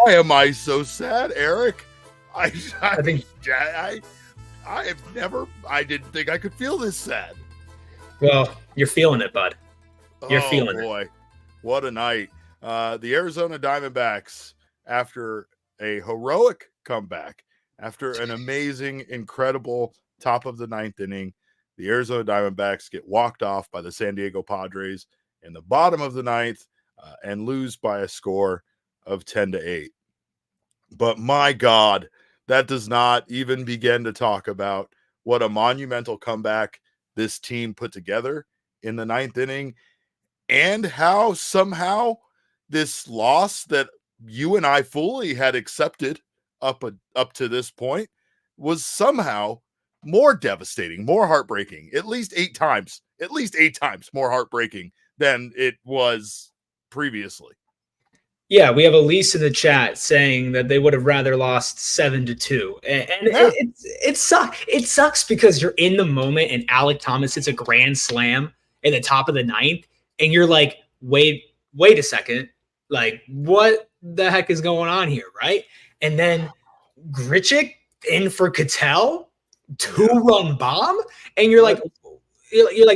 Why am I so sad, Erik? I didn't think I could feel this sad. Well, you're feeling it, bud. You're feeling it. What a night. The Arizona Diamondbacks, after a heroic comeback, after an amazing, incredible top of the ninth inning, the Arizona Diamondbacks get walked off by the San Diego Padres in the bottom of the ninth and lose by a score of 10-8. But my God, that does not even begin to talk about what a monumental comeback this team put together in the ninth inning, and how somehow this loss that you and I fully had accepted up to this point was somehow more devastating, more heartbreaking, at least eight times more heartbreaking than it was previously. Yeah, we have Elise in the chat saying that they would have rather lost 7-2. And Yeah. it sucks. It sucks because you're in the moment and Alek Thomas hits a grand slam in the top of the ninth, and you're like, wait a second. Like, what the heck is going on here, right? And then Grichuk in for Ketel, 2-run bomb, and you're like,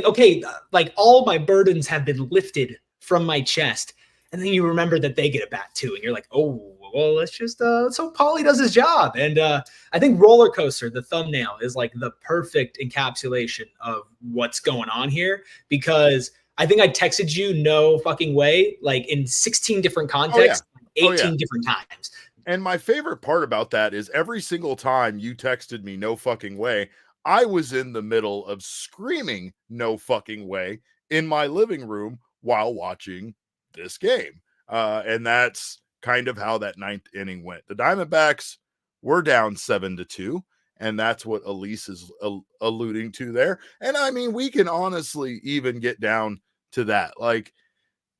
okay, like all my burdens have been lifted from my chest. And then you remember that they get a bat too, and you're like, oh, well, let's hope Paulie does his job. And I think Roller Coaster, the thumbnail, is like the perfect encapsulation of what's going on here, because I think I texted you no fucking way, like in 16 different contexts, 18 different times. And my favorite part about that is every single time you texted me no fucking way, I was in the middle of screaming no fucking way in my living room while watching this game. And that's kind of how that ninth inning went. The Diamondbacks were down 7-2, and that's what Elise is alluding to there. And I mean, we can honestly even get down to that. Like,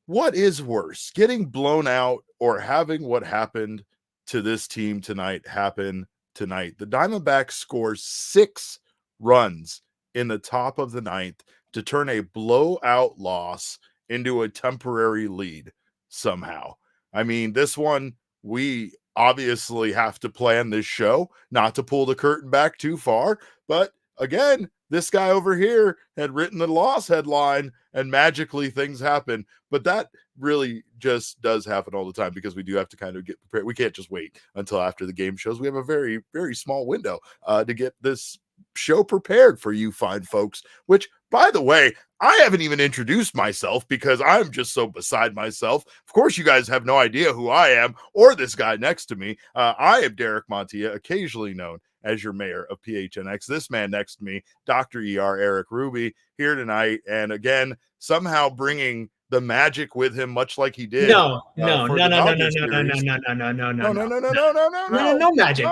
what is worse, getting blown out or having what happened to this team tonight happen tonight? The Diamondbacks score 6 runs in the top of the ninth to turn a blowout loss into a temporary lead somehow. I mean, this one, we obviously have to plan this show not to pull the curtain back too far. But again, this guy over here had written the loss headline and magically things happen. But that really just does happen all the time, because we do have to kind of get prepared. We can't just wait until after the game shows. We have a very, very small window to get this show prepared for you fine folks, which, by the way, I haven't even introduced myself because I'm just so beside myself. Of course, you guys have no idea who I am or this guy next to me. I am Derek Montilla, occasionally known as your mayor of PHNX. This man next to me, Dr. ER Erik Ruby, here tonight. And again, somehow bringing the magic with him, much like he did. No magic.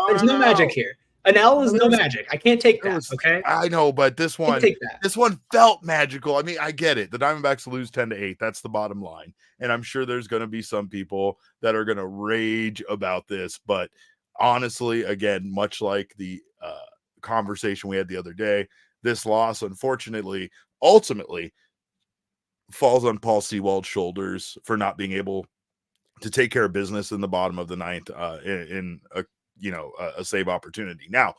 There's no magic here. An L is no magic. I can't take that. Okay. I know, but this one felt magical. I mean, I get it. The Diamondbacks lose 10-8. That's the bottom line. And I'm sure there's going to be some people that are going to rage about this. But honestly, again, much like the conversation we had the other day, this loss, unfortunately, ultimately falls on Paul Sewald's shoulders for not being able to take care of business in the bottom of the ninth in a save opportunity. Now,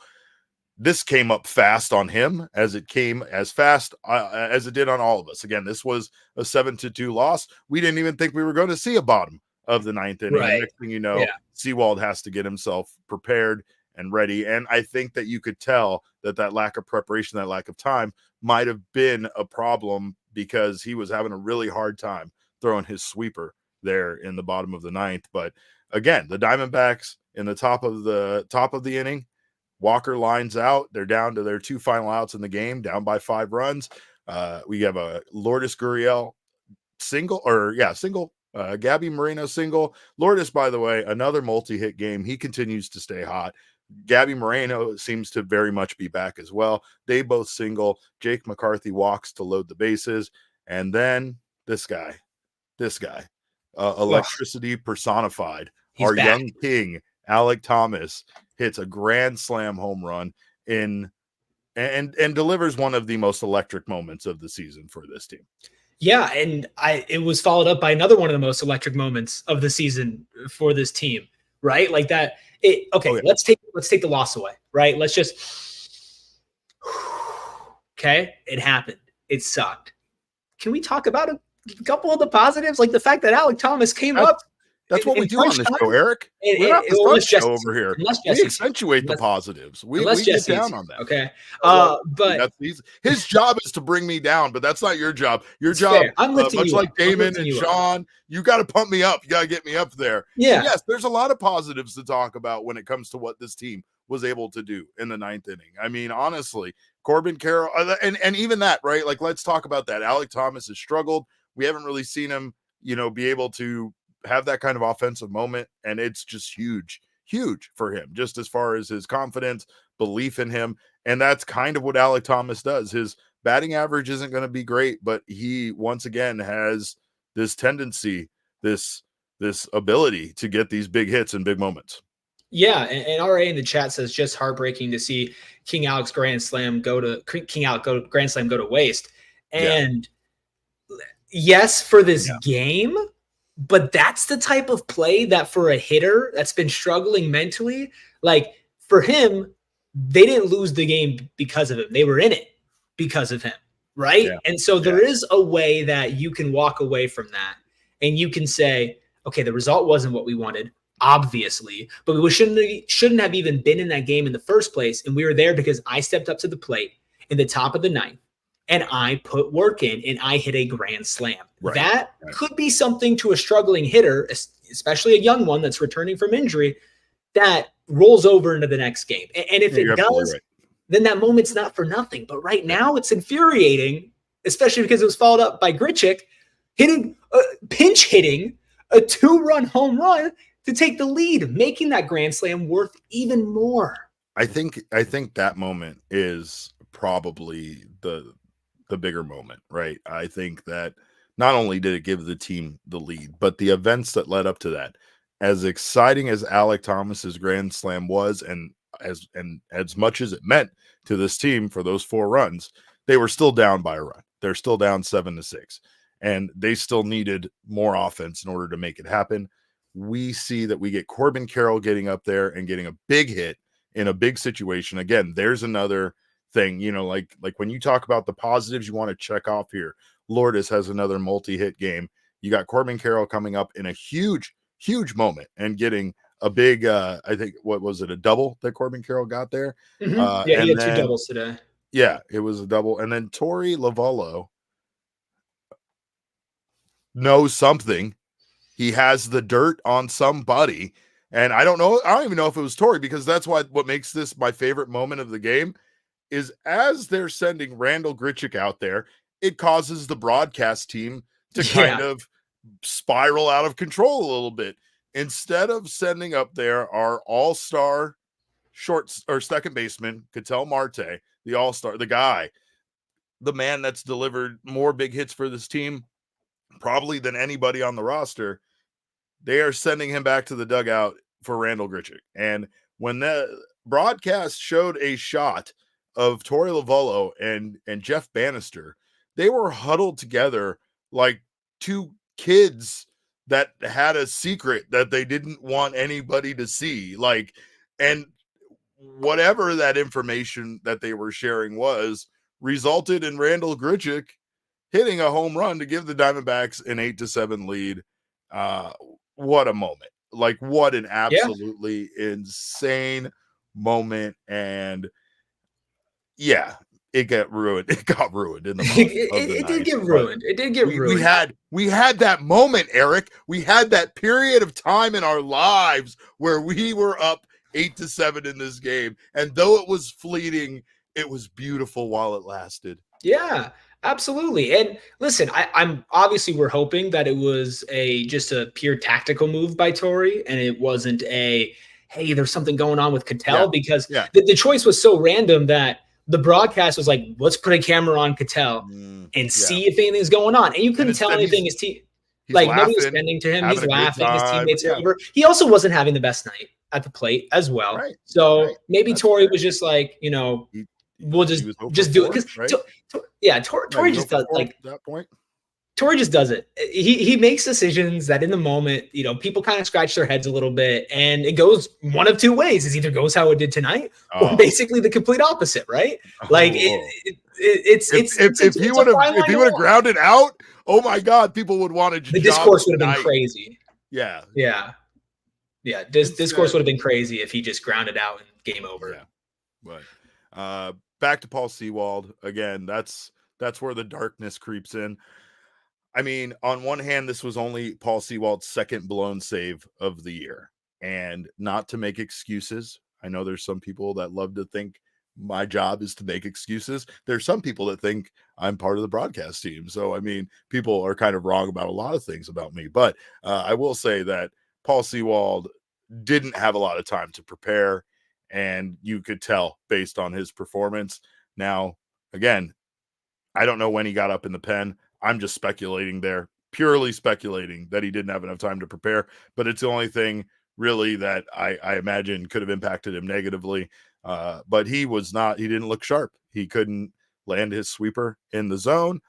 this came up fast on him, as it came as fast as it did on all of us. Again, this was a 7-2 loss. We didn't even think we were going to see a bottom of the ninth inning. Right. Next thing you know, Sewald has to get himself prepared and ready. And I think that you could tell that lack of preparation, that lack of time might have been a problem, because he was having a really hard time throwing his sweeper there in the bottom of the ninth. But again, the Diamondbacks in the top of the inning, Walker lines out. They're down to their 2 final outs in the game, down by 5 runs. We have a Lourdes Gurriel single. Gabby Moreno single. Lourdes, by the way, another multi-hit game. He continues to stay hot. Gabby Moreno seems to very much be back as well. They both single. Jake McCarthy walks to load the bases. And then this guy, electricity personified. Our young king, Alek Thomas, hits a grand slam home run and delivers one of the most electric moments of the season for this team. Yeah, and it was followed up by another one of the most electric moments of the season for this team, right? Like that. Okay, let's take the loss away, right? Let's just okay. It happened. It sucked. Can we talk about a couple of the positives, like the fact that Alek Thomas came up? That's what we do on this show, Erik. We're not the fun show over here. We accentuate the positives. We get down on that. Okay. But his job is to bring me down, but that's not your job. Your job, much like Damon and Sean, you got to pump me up. You got to get me up there. Yeah. And yes, there's a lot of positives to talk about when it comes to what this team was able to do in the 9th inning. I mean, honestly, Corbin Carroll, and even that, right? Like, let's talk about that. Alek Thomas has struggled. We haven't really seen him, be able to have that kind of offensive moment, and it's just huge for him, just as far as his confidence, belief in him. And that's kind of what Alek Thomas does. His batting average isn't going to be great, but he once again has this tendency, this ability to get these big hits and big moments. Yeah, and RA in the chat says just heartbreaking to see King Alek Grand Slam go to waste. And yes, for this game, but that's the type of play that for a hitter that's been struggling mentally, like for him, they didn't lose the game because of him. They were in it because of him, right? Yeah. And so there is a way that you can walk away from that and you can say, okay, the result wasn't what we wanted, obviously, but we shouldn't have even been in that game in the first place. And we were there because I stepped up to the plate in the top of the 9th. And I put work in, and I hit a grand slam. Right, that could be something to a struggling hitter, especially a young one that's returning from injury, that rolls over into the next game. And if it does, then that moment's not for nothing. But right now, it's infuriating, especially because it was followed up by Grichuk pinch hitting a 2-run home run to take the lead, making that grand slam worth even more. I think that moment is probably the bigger moment, right? I think that not only did it give the team the lead, but the events that led up to that, as exciting as Alek Thomas's grand slam was, and as much as it meant to this team for those 4 runs, they were still down by a run. They're still down 7-6, and they still needed more offense in order to make it happen. We see that we get Corbin Carroll getting up there and getting a big hit in a big situation. Again, there's another thing, like when you talk about the positives you want to check off here, Lourdes has another multi-hit game. You got Corbin Carroll coming up in a huge moment and getting a big, I think, what was it, a double that Corbin Carroll got there? Mm-hmm. He had 2 doubles today. Yeah, it was a double. And then Torrey Lovullo knows something. He has the dirt on somebody. And I don't even know if it was Torrey, because that's what makes this my favorite moment of the game is as they're sending Randall Grichuk out there, it causes the broadcast team to kind of spiral out of control a little bit. Instead of sending up there our all-star second baseman, Ketel Marte, the all-star, the man that's delivered more big hits for this team probably than anybody on the roster, they are sending him back to the dugout for Randall Grichuk. And when the broadcast showed a shot of Torrey Lovullo and Jeff Bannister, they were huddled together like 2 kids that had a secret that they didn't want anybody to see. And whatever that information that they were sharing was resulted in Randall Grichuk hitting a home run to give the Diamondbacks an 8-7 lead. What a moment. What an absolutely insane moment. And it got ruined. It got ruined in the moment. It did get ruined. It did get ruined. We had that moment, Erik. We had that period of time in our lives where we were up 8-7 in this game. And though it was fleeting, it was beautiful while it lasted. Yeah, absolutely. And listen, I'm obviously we're hoping that it was just a pure tactical move by Torrey, and it wasn't hey, there's something going on with Ketel, because the choice was so random that the broadcast was like, let's put a camera on Ketel and see if anything's going on. And you couldn't tell anything. His team, nobody was bending to him. He's laughing. His teammates are over. He also wasn't having the best night at the plate as well. Right. So maybe Torrey was just like, we'll just do it. Because Torrey just does that point. Torrey just does it. He makes decisions that in the moment, people kind of scratch their heads a little bit, and it goes one of two ways. It either goes how it did tonight, or basically the complete opposite, right? Like if he would have grounded out, oh my God, people would want to. The discourse would have been crazy. Yeah. Discourse would have been crazy if he just grounded out and game over. Yeah. But back to Paul Sewald again. That's where the darkness creeps in. I mean, on one hand, this was only Paul Sewald's second blown save of the year. And not to make excuses. I know there's some people that love to think my job is to make excuses. There's some people that think I'm part of the broadcast team. So, I mean, people are kind of wrong about a lot of things about me. But I will say that Paul Sewald didn't have a lot of time to prepare. And you could tell based on his performance. Now, again, I don't know when he got up in the pen. I'm just speculating there, purely speculating that he didn't have enough time to prepare. But it's the only thing really that I imagine could have impacted him negatively. But he didn't look sharp. He couldn't land his sweeper in the zone.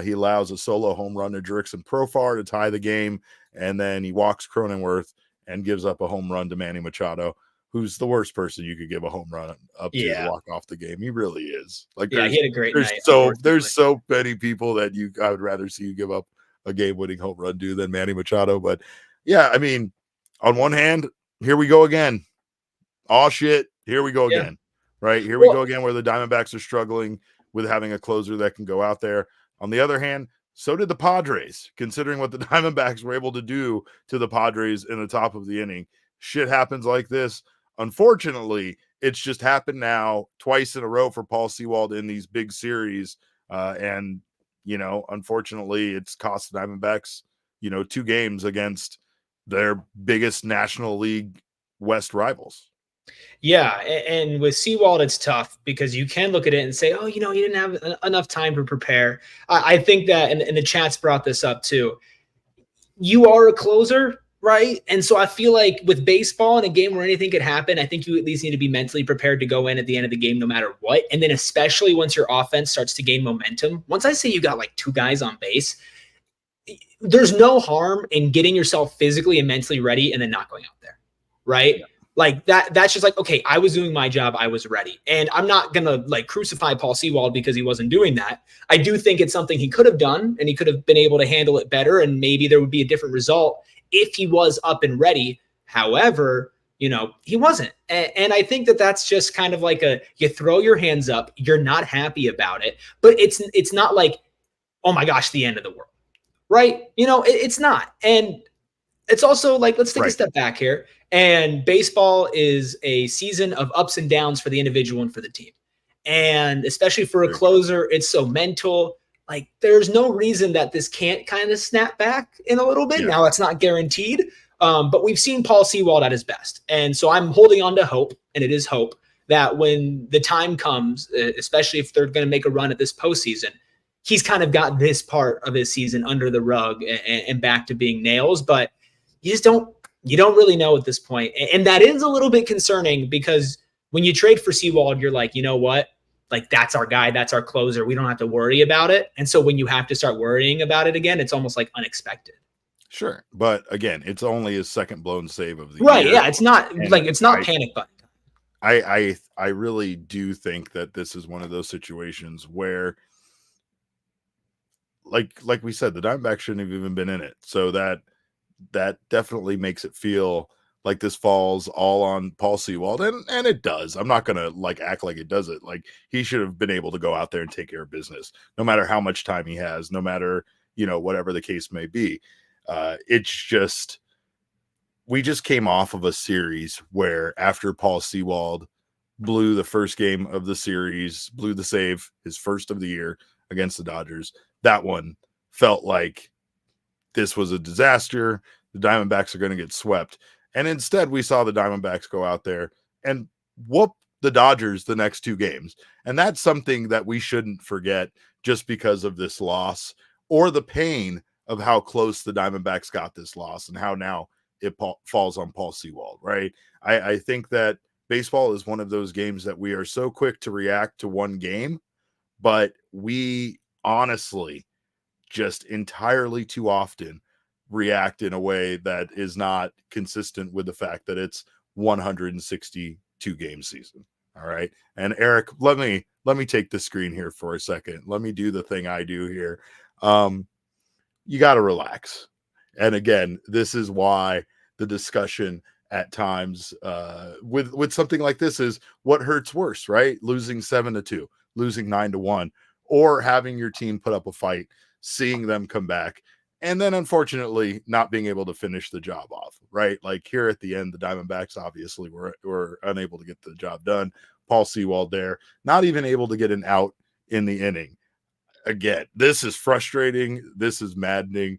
He allows a solo home run to Jurickson Profar to tie the game. And then he walks Cronenworth and gives up a home run to Manny Machado, who's the worst person you could give a home run up to walk off the game. He really is. Like, he had a great night. There's so many people that I would rather see you give up a game-winning home run to than Manny Machado. But yeah, I mean, on one hand, here we go again. Oh shit, here we go again. Right? Here we go again where the Diamondbacks are struggling with having a closer that can go out there. On the other hand, so did the Padres, considering what the Diamondbacks were able to do to the Padres in the top of the inning. Shit happens like this. Unfortunately, it's just happened now twice in a row for Paul Sewald in these big series. And, unfortunately, it's cost the Diamondbacks, 2 games against their biggest National League West rivals. Yeah, and with Sewald, it's tough because you can look at it and say, oh, he didn't have enough time to prepare. I think that, and the chat's brought this up too, you are a closer, right? And so I feel like with baseball in a game where anything could happen, I think you at least need to be mentally prepared to go in at the end of the game no matter what. And then especially once your offense starts to gain momentum, once I say you got like 2 guys on base, there's no harm in getting yourself physically and mentally ready and then not going out there, right? Yeah. Like that's just like, okay, I was doing my job. I was ready. And I'm not going to like crucify Paul Sewald because he wasn't doing that. I do think it's something he could have done and he could have been able to handle it better. And maybe there would be a different result if he was up and ready. However, he wasn't. And I think that that's just kind of like you throw your hands up, you're not happy about it, but it's not like, oh my gosh, the end of the world, right? It's not. And it's also like, let's take a step back here. And baseball is a season of ups and downs for the individual and for the team. And especially for a closer, it's so mental. Like, there's no reason that this can't kind of snap back in a little bit. Yeah. Now, it's not guaranteed, but we've seen Paul Sewald at his best. And so I'm holding on to hope, and it is hope, that when the time comes, especially if they're going to make a run at this postseason, he's kind of got this part of his season under the rug and back to being nails. But you don't really know at this point. And that is a little bit concerning because when you trade for Sewald, you're like, you know what? Like, that's our guy. That's our closer. We don't have to worry about it. And so when you have to start worrying about it again, it's almost like unexpected. Sure. But again, it's only his second blown save of the year. Yeah. It's not panic button. I really do think that this is one of those situations where, like we said, the Diamondbacks shouldn't have even been in it. So that definitely makes it feel like this falls all on Paul Sewald, and it does. I'm not gonna act like it doesn't. Like, he should have been able to go out there and take care of business, no matter how much time he has, no matter whatever the case may be. It's just, we just came off of a series where after Paul Sewald blew the first game of the series, blew the save, his first of the year against the Dodgers, that one felt like this was a disaster. The Diamondbacks are going to get swept. And instead, we saw the Diamondbacks go out there and whoop the Dodgers the next 2 games. And that's something that we shouldn't forget just because of this loss or the pain of how close the Diamondbacks got this loss and how now it falls on Paul Sewald, right? I think that baseball is one of those games that we are so quick to react to one game, but we honestly just entirely too often react in a way that is not consistent with the fact that it's 162 game season. All right. And Erik, let me take the screen here for a second. Let me do the thing I do here. You got to relax. And again, this is why the discussion at times with something like this is what hurts worse, right? Losing 7-2, losing 9-1, or having your team put up a fight, seeing them come back, and then unfortunately not being able to finish the job off, right? Like here at the end, the Diamondbacks obviously were unable to get the job done. Paul Sewald there, not even able to get an out in the inning. Again, this is frustrating. This is maddening.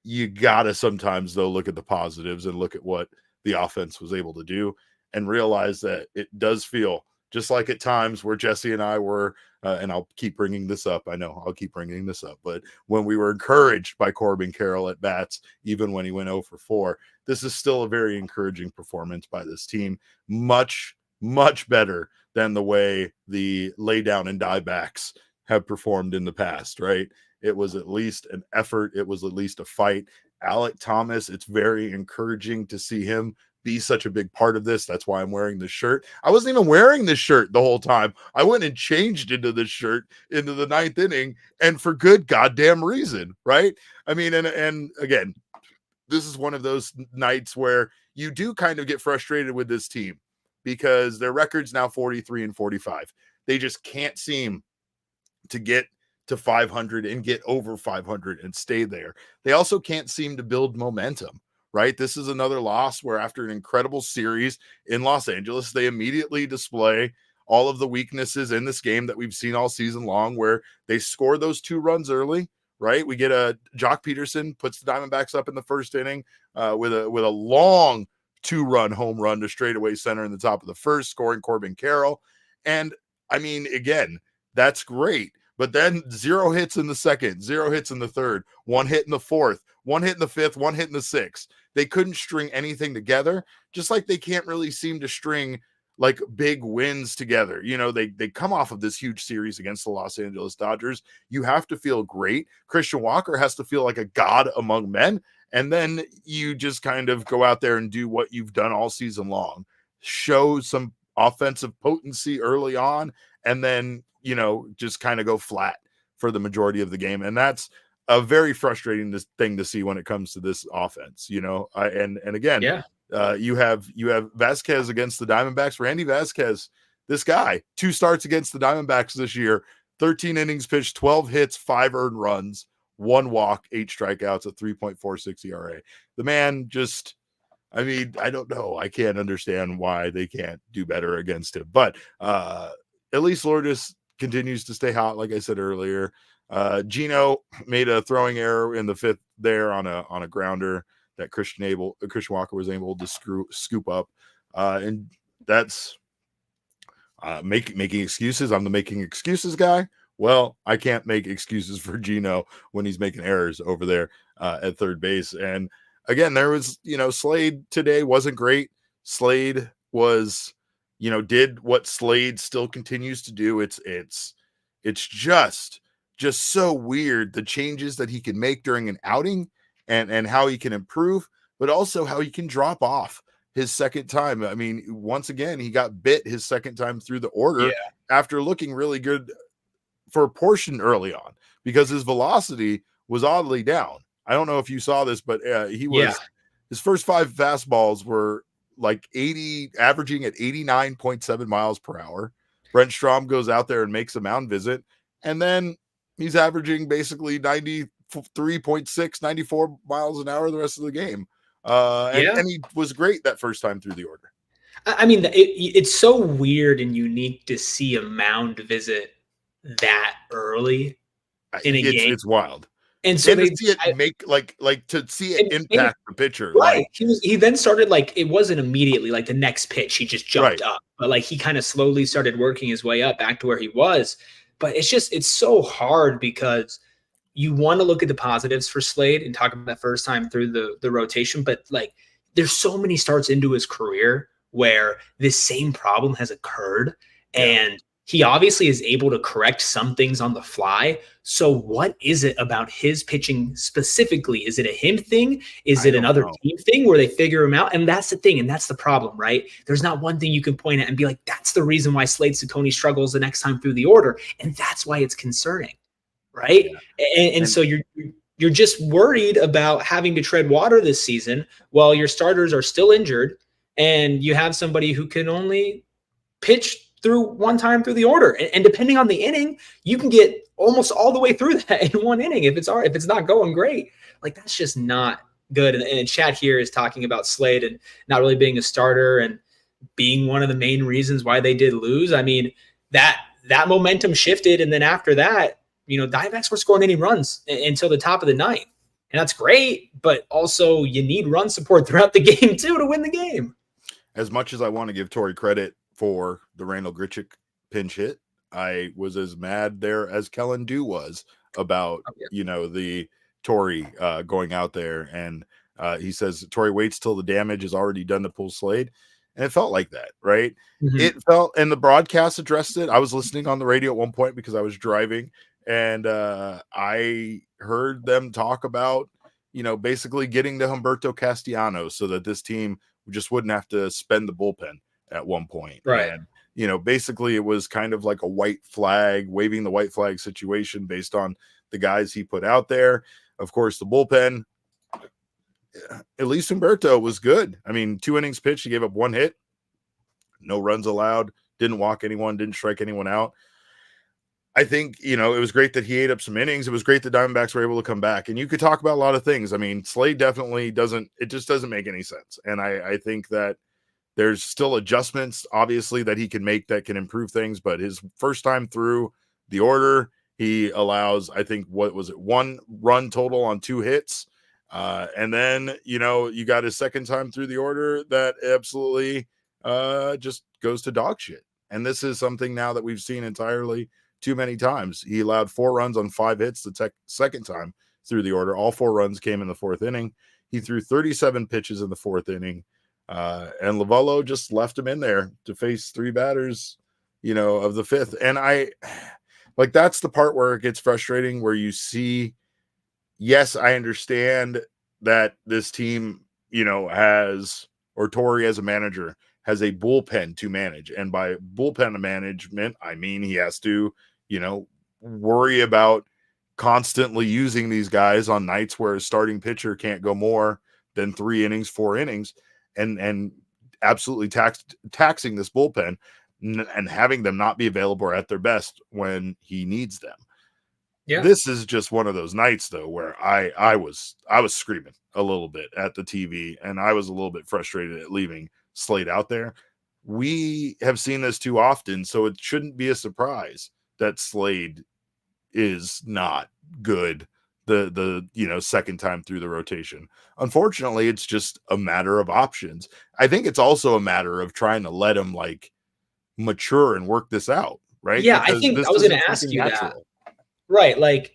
You got to sometimes, though, look at the positives and look at what the offense was able to do and realize that it does feel just like at times where Jesse and I were, and I'll keep bringing this up. I know I'll keep bringing this up, but when we were encouraged by Corbin Carroll at bats, even when he went 0 for 4, this is still a very encouraging performance by this team. Much, much better than the way the lay down and die backs have performed in the past, right? It was at least an effort. It was at least a fight. Alek Thomas, it's very encouraging to see him be such a big part of this. That's why I'm wearing this shirt. I wasn't even wearing this shirt the whole time. I went and changed into this shirt into the 9th inning, and for good goddamn reason, right? I mean, and again, this is one of those nights where you do kind of get frustrated with this team because their record's now 43-45. They just can't seem to get to 500 and get over 500 and stay there. They also can't seem to build momentum, right? This is another loss where after an incredible series in Los Angeles, they immediately display all of the weaknesses in this game that we've seen all season long, where they score those 2 runs early, right? We get a Jock Peterson puts the Diamondbacks up in the first inning with a long 2-run home run to straightaway center in the top of the first, scoring Corbin Carroll. And I mean, again, that's great. But then 0 hits in the second, 0 hits in the third, 1 hit in the fourth, 1 hit in the fifth, 1 hit in the sixth. They couldn't string anything together, just like they can't really seem to string like big wins together. You know, they come off of this huge series against the Los Angeles Dodgers. You have to feel great. Christian Walker has to feel like a god among men. And then you just kind of go out there and do what you've done all season long. Show some offensive potency early on, and then, you know, just kind of go flat for the majority of the game. And that's a very frustrating thing to see when it comes to this offense, you know. And again, Yeah. You have Vasquez against the Diamondbacks. Randy Vasquez, this guy, 2 starts against the Diamondbacks this year, 13 innings pitched, 12 hits, 5 earned runs, 1 walk, 8 strikeouts at 3.46 ERA. The man just, I mean, I don't know. I can't understand why they can't do better against him. But at least Lourdes continues to stay hot, like I said earlier. Gino made a throwing error in the 5th there on a grounder that Christian Walker was able to scoop up. And that's making excuses. I'm the making excuses guy. Well, I can't make excuses for Gino when he's making errors over there at third base. And again, there was, you know, Slade today wasn't great. Slade was, you know, did what Slade still continues to do. It's just so weird, the changes that he can make during an outing and how he can improve, but also how he can drop off his second time. I mean, once again, he got bit his second time through the order after looking really good for a portion early on because his velocity was oddly down. I don't know if you saw this, but his first 5 fastballs were like averaging at 89.7 miles per hour. Brent Strom goes out there and makes a mound visit, and then he's averaging basically 93.6, 94 miles an hour the rest of the game. And he was great that first time through the order. I mean, it's so weird and unique to see a mound visit that early in a game. It's wild. And so to see it impact the pitcher. Right. He then started, like, it wasn't immediately like the next pitch, he just jumped up, but like he kind of slowly started working his way up back to where he was. But it's so hard because you want to look at the positives for Slade and talk about that first time through the rotation. But like, there's so many starts into his career where this same problem has occurred and he obviously is able to correct some things on the fly. So what is it about his pitching specifically? Is it a him thing? Is it another team thing where they figure him out? And that's the thing. And that's the problem, right? There's not one thing you can point at and be like, that's the reason why Slade Cecconi struggles the next time through the order. And that's why it's concerning, right? Yeah. And so you're just worried about having to tread water this season while your starters are still injured and you have somebody who can only pitch through one time through the order. And depending on the inning, you can get almost all the way through that in one inning if it's not going great. Like, that's just not good. And Chad here is talking about Slade and not really being a starter and being one of the main reasons why they did lose. I mean, that momentum shifted. And then after that, Diamondbacks were scoring any runs until the top of the ninth. And that's great, but also you need run support throughout the game too to win the game. As much as I want to give Torrey credit for the Randall Grichuk pinch hit, I was as mad there as Kellen Dew was about, the Torrey going out there. And he says Torrey waits till the damage is already done to pull Slade. And it felt like that, right? Mm-hmm. It felt, and the broadcast addressed it. I was listening on the radio at one point because I was driving, and I heard them talk about, basically getting to Humberto Castellanos so that this team just wouldn't have to spend the bullpen at one point. Right. And, basically it was kind of like a white flag, waving the white flag situation based on the guys he put out there. Of course, the bullpen, at least Humberto was good. I mean, 2 innings pitched, he gave up 1 hit, no runs allowed, didn't walk anyone, didn't strike anyone out. I think, it was great that he ate up some innings. It was great that Diamondbacks were able to come back. And you could talk about a lot of things. I mean, Slade definitely doesn't make any sense. And I think that there's still adjustments, obviously, that he can make that can improve things. But his first time through the order, he allows, I think, 1 run total on 2 hits. And then, you got his second time through the order that absolutely just goes to dog shit. And this is something now that we've seen entirely too many times. He allowed 4 runs on 5 hits the second time through the order. All 4 runs came in the 4th inning. He threw 37 pitches in the 4th inning. And Lovullo just left him in there to face 3 batters, of the 5th. And that's the part where it gets frustrating, where you see, yes, I understand that this team, Torrey as a manager has a bullpen to manage. And by bullpen management, I mean, he has to, worry about constantly using these guys on nights where a starting pitcher can't go more than 3 innings, 4 innings, and absolutely taxing this bullpen and having them not be available or at their best when he needs them. Yeah. This is just one of those nights, though, where I was screaming a little bit at the TV, and I was a little bit frustrated at leaving Slade out there. We have seen this too often, so it shouldn't be a surprise that Slade is not good the second time through the rotation. Unfortunately, it's just a matter of options. I think it's also a matter of trying to let him mature and work this out, right? Yeah, because I think I was going to ask you that. Right,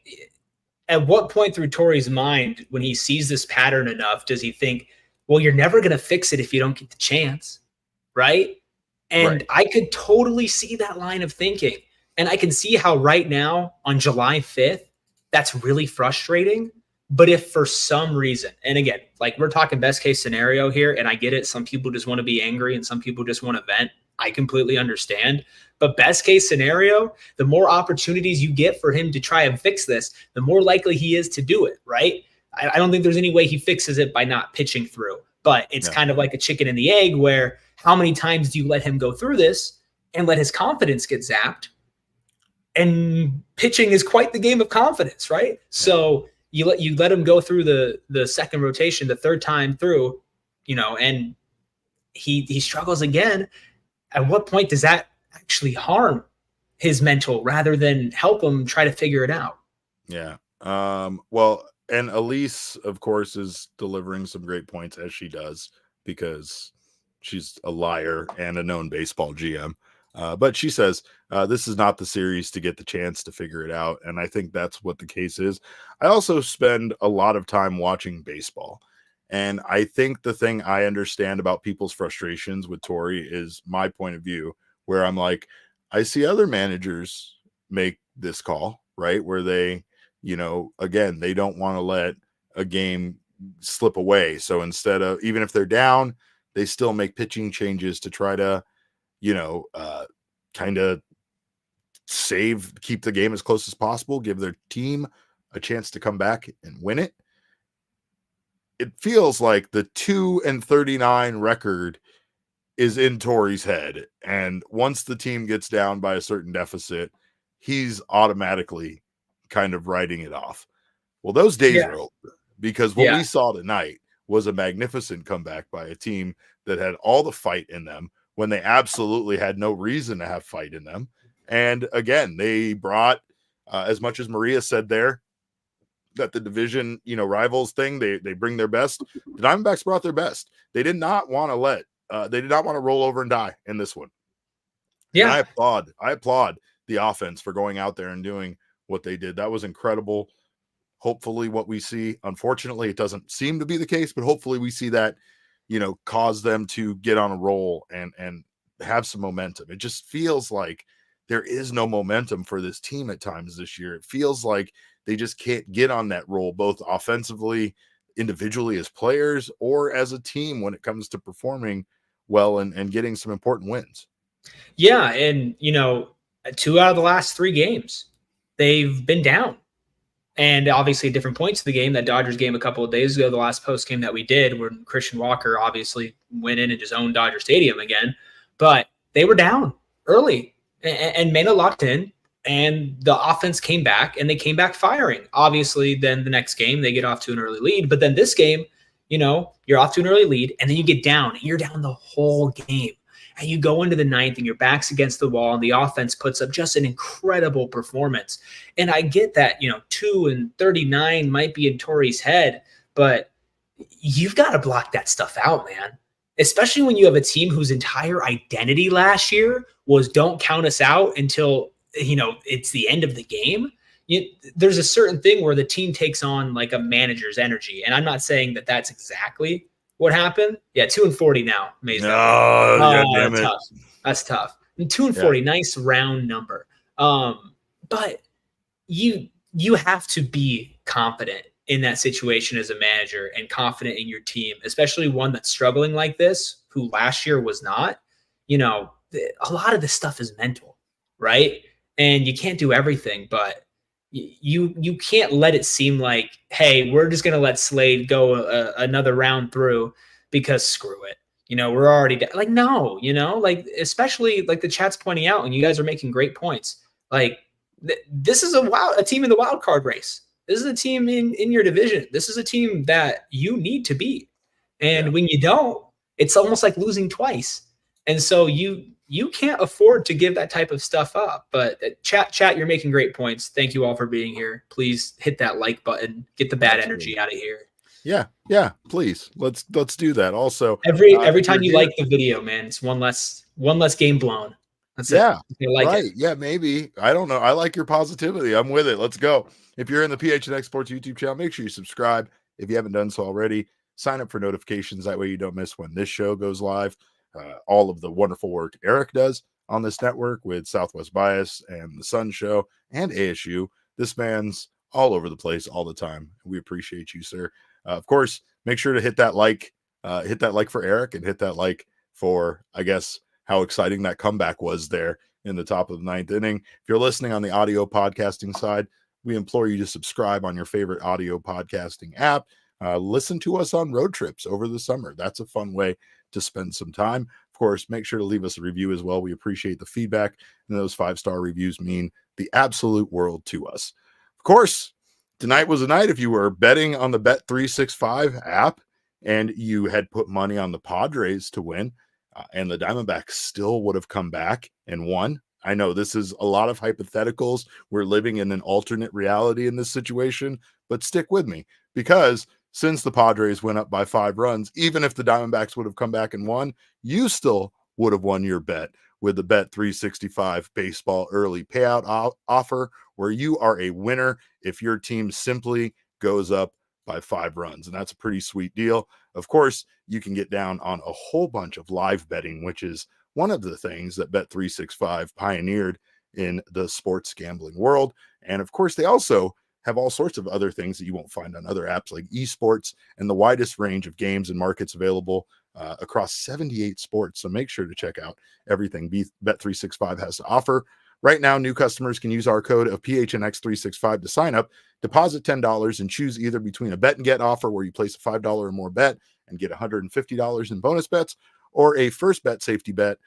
at what point through Torrey's mind, when he sees this pattern enough, does he think, well, you're never going to fix it if you don't get the chance, right? And right. I could totally see that line of thinking. And I can see how right now on July 5th, that's really frustrating. But if for some reason, and again, we're talking best case scenario here, and I get it. Some people just want to be angry and some people just want to vent. I completely understand. But best case scenario, the more opportunities you get for him to try and fix this, the more likely he is to do it, right? I don't think there's any way he fixes it by not pitching through. But it's kind of like a chicken and the egg, where how many times do you let him go through this and let his confidence get zapped? And pitching is quite the game of confidence, right? Yeah. So you let him go through the second rotation, the third time through, and he struggles again. At what point does that actually harm his mental rather than help him try to figure it out? Yeah. Well, and Elise, of course, is delivering some great points, as she does, because she's a liar and a known baseball GM. But she says, this is not the series to get the chance to figure it out. And I think that's what the case is. I also spend a lot of time watching baseball. And I think the thing I understand about people's frustrations with Torrey is my point of view, where I'm like, I see other managers make this call, right? Where they, again, they don't want to let a game slip away. So instead of, even if they're down, they still make pitching changes to try to, kind of keep the game as close as possible, give their team a chance to come back and win it. It feels like the 2-39 record is in Torrey's head. And once the team gets down by a certain deficit, he's automatically kind of writing it off. Well, those days are over, because what we saw tonight was a magnificent comeback by a team that had all the fight in them when they absolutely had no reason to have fight in them. And again, they brought, as much as Maria said there, that the division, rivals thing, they bring their best. The Diamondbacks brought their best. They did not want to roll over and die in this one. Yeah. And I applaud the offense for going out there and doing what they did. That was incredible. Hopefully what we see, unfortunately, it doesn't seem to be the case, but hopefully we see that, cause them to get on a roll and have some momentum. It just feels like there is no momentum for this team at times this year. It feels like they just can't get on that roll, both offensively, individually as players, or as a team when it comes to performing well and getting some important wins. Yeah. And, 2 out of the last 3 games, they've been down. And obviously different points of the game. That Dodgers game a couple of days ago, the last post game that we did, where Christian Walker obviously went in and just owned Dodger Stadium again. But they were down early and Mena locked in, and the offense came back, and they came back firing. Obviously, then the next game, they get off to an early lead. But then this game, you're off to an early lead, and then you get down, and you're down the whole game. And you go into the 9th, and your back's against the wall, and the offense puts up just an incredible performance. And I get that, 2-39 might be in Torrey's head, but you've got to block that stuff out, man. Especially when you have a team whose entire identity last year was don't count us out until, it's the end of the game. There's a certain thing where the team takes on like a manager's energy. And I'm not saying that that's exactly what happened. Yeah, 2-40 now. Amazing. Damn it. Tough. That's tough. And 2-40, nice round number. But you have to be confident in that situation as a manager and confident in your team, especially one that's struggling like this, who last year was not. A lot of this stuff is mental, right? And you can't do everything, but you can't let it seem like, hey, we're just going to let Slade go another round through because screw it. We're already like, no, especially like the chat's pointing out, and you guys are making great points. Like this is a team in the wild card race. This is a team in your division. This is a team that you need to beat. And when you don't, it's almost like losing twice. And so you can't afford to give that type of stuff up. But chat, you're making great points. Thank you all for being here. Please hit that like button. Get the bad energy out of here. Yeah, please. Let's do that. Also, every time you like the video, man, it's one less game blown. That's it. Right. Yeah, maybe. I don't know. I like your positivity. I'm with it. Let's go. If you're in the PHNX Sports YouTube channel, make sure you subscribe. If you haven't done so already, sign up for notifications. That way you don't miss when this show goes live. All of the wonderful work Erik does on this network with Southwest Bias and The Sun Show and ASU. This man's all over the place all the time. We appreciate you, sir. Of course, make sure to hit that like for Erik, and hit that like for, I guess, how exciting that comeback was there in the top of the 9th inning. If you're listening on the audio podcasting side, we implore you to subscribe on your favorite audio podcasting app. Listen to us on road trips over the summer. That's a fun way to spend some time. Of course, make sure to leave us a review as well. We appreciate the feedback, and those 5-star reviews mean the absolute world to us. Of course, tonight was a night. If you were betting on the Bet365 app and you had put money on the Padres to win, and the Diamondbacks still would have come back and won. I know this is a lot of hypotheticals. We're living in an alternate reality in this situation, but stick with me, because since the Padres went up by 5 runs, even if the Diamondbacks would have come back and won, you still would have won your bet with the Bet365 baseball early payout offer, where you are a winner if your team simply goes up by 5 runs. And that's a pretty sweet deal. Of course, you can get down on a whole bunch of live betting, which is one of the things that Bet365 pioneered in the sports gambling world. And of course, they also have all sorts of other things that you won't find on other apps like esports and the widest range of games and markets available across 78 sports. So make sure to check out everything Bet365 has to offer. Right now, new customers can use our code of PHNX365 to sign up, deposit $10, and choose either between a bet and get offer where you place a $5 or more bet and get $150 in bonus bets, or a first bet safety bet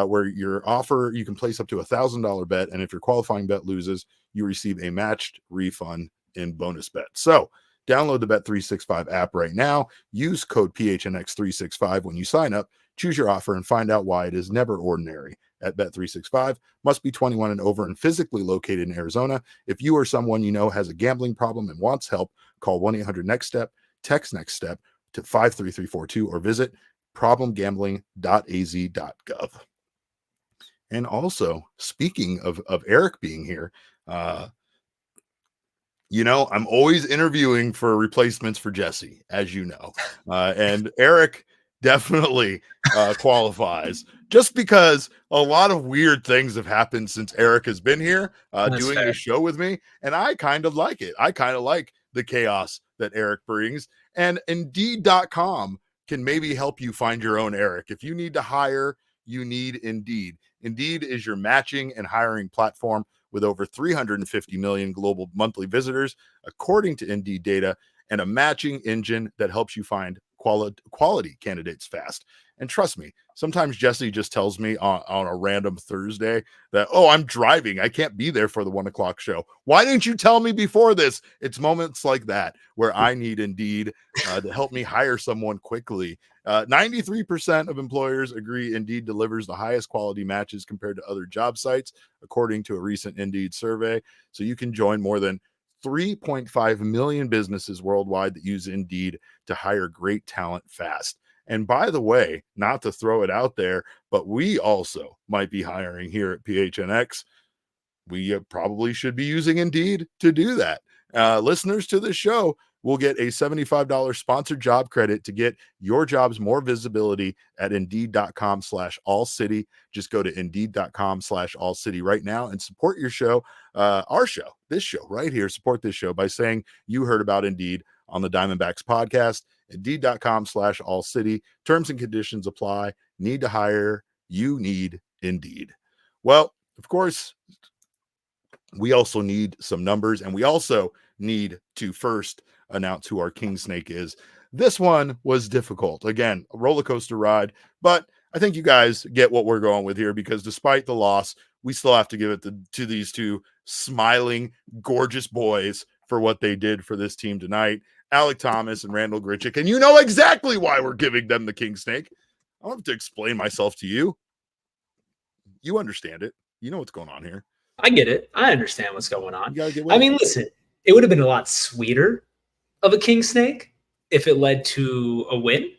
where your offer, you can place up to $1,000 bet. And if your qualifying bet loses, you receive a matched refund in bonus bet. So download the Bet365 app right now. Use code PHNX365 when you sign up. Choose your offer and find out why it is never ordinary at Bet365. Must be 21 and over and physically located in Arizona. If you or someone you know has a gambling problem and wants help, call 1-800-NEXT-STEP, text NEXT STEP to 53342 or visit problemgambling.az.gov. And also, speaking of Erik being here, I'm always interviewing for replacements for Jesse, as you know. And Erik definitely qualifies just because a lot of weird things have happened since Erik has been here doing this show with me. And I kind of like it. I kind of like the chaos that Erik brings. And Indeed.com can maybe help you find your own Erik. If you need to hire, you need Indeed. Indeed is your matching and hiring platform with over 350 million global monthly visitors, according to Indeed data, and a matching engine that helps you find quality candidates fast. And trust me, sometimes Jesse just tells me on a random Thursday that, oh, I'm driving. I can't be there for the 1 o'clock show. Why didn't you tell me before this? It's moments like that where I need Indeed to help me hire someone quickly. 93% of employers agree Indeed delivers the highest quality matches compared to other job sites, according to a recent Indeed survey. So you can join more than 3.5 million businesses worldwide that use Indeed to hire great talent fast. And by the way, not to throw it out there, but we also might be hiring here at PHNX. We probably should be using Indeed to do that. Listeners to this show will get a $75 sponsored job credit to get your jobs more visibility at Indeed.com/allcity. Just go to Indeed.com/allcity right now and support your show, our show, this show right here. Support this show by saying you heard about Indeed on the Diamondbacks podcast. Indeed.com/allcity. Terms and conditions apply. Need to hire? You need Indeed. Well, of course, we also need some numbers, and we also need to first announce who our King Snake is. This one was difficult. Again, a roller coaster ride, but I think you guys get what we're going with here, because despite the loss, we still have to give it to these two smiling, gorgeous boys for what they did for this team tonight. Alek Thomas and Randall Grichuk, and you know exactly why we're giving them the King Snake. I don't have to explain myself to you. You understand it. You know what's going on here. I get it. I understand what's going on. You gotta get with I it. mean, listen, it would have been a lot sweeter of a King Snake if it led to a win,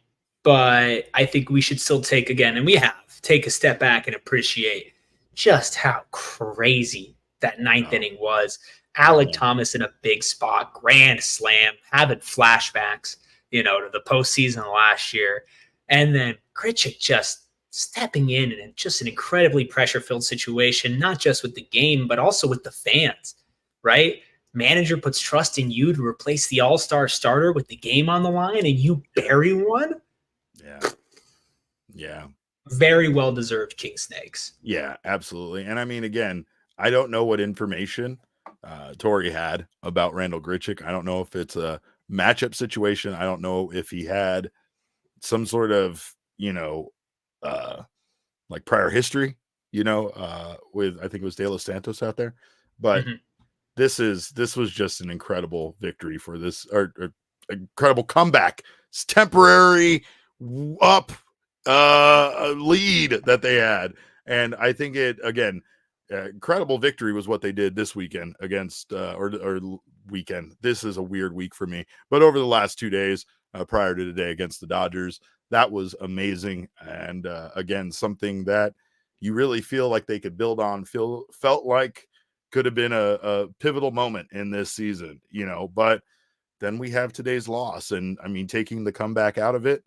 but I think we should still take a step back and appreciate just how crazy that ninth inning was. Alek Thomas in a big spot, grand slam, having flashbacks, to the postseason last year. And then Grichuk just stepping in just an incredibly pressure-filled situation, not just with the game, but also with the fans, right? Manager puts trust in you to replace the all-star starter with the game on the line, and you bury one? Yeah. Very well-deserved King Snakes. Yeah, absolutely. And I mean, again, I don't know what information Torrey had about Randall Grichuk. I don't know if it's a matchup situation. I don't know if he had some sort of, like prior history, with, I think it was De Los Santos out there. But this was just an incredible victory for this, or incredible comeback. It's temporary up lead that they had. And I think it, again, incredible victory was what they did this weekend against or weekend. This is a weird week for me, but over the last 2 days prior to today against the Dodgers, that was amazing. And again, something that you really feel like they could build on, felt like could have been a pivotal moment in this season, but then we have today's loss. And I mean, taking the comeback out of it,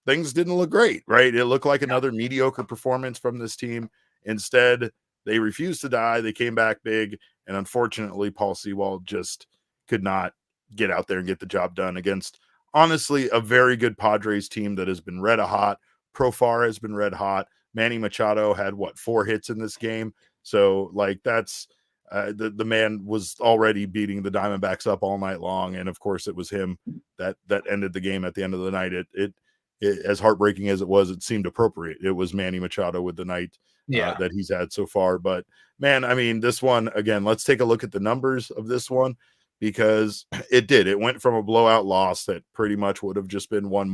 things didn't look great, right? It looked like another mediocre performance from this team. Instead, they refused to die. They came back big. And unfortunately, Paul Sewald just could not get out there and get the job done against, honestly, a very good Padres team that has been red hot. Profar has been red hot. Manny Machado had 4 hits in this game. So like that's the man was already beating the Diamondbacks up all night long. And of course it was him that ended the game at the end of the night. It as heartbreaking as it was, it seemed appropriate. It was Manny Machado with the night that he's had so far. But man, I mean, this one, again, let's take a look at the numbers of this one, because it went from a blowout loss that pretty much would have just been one.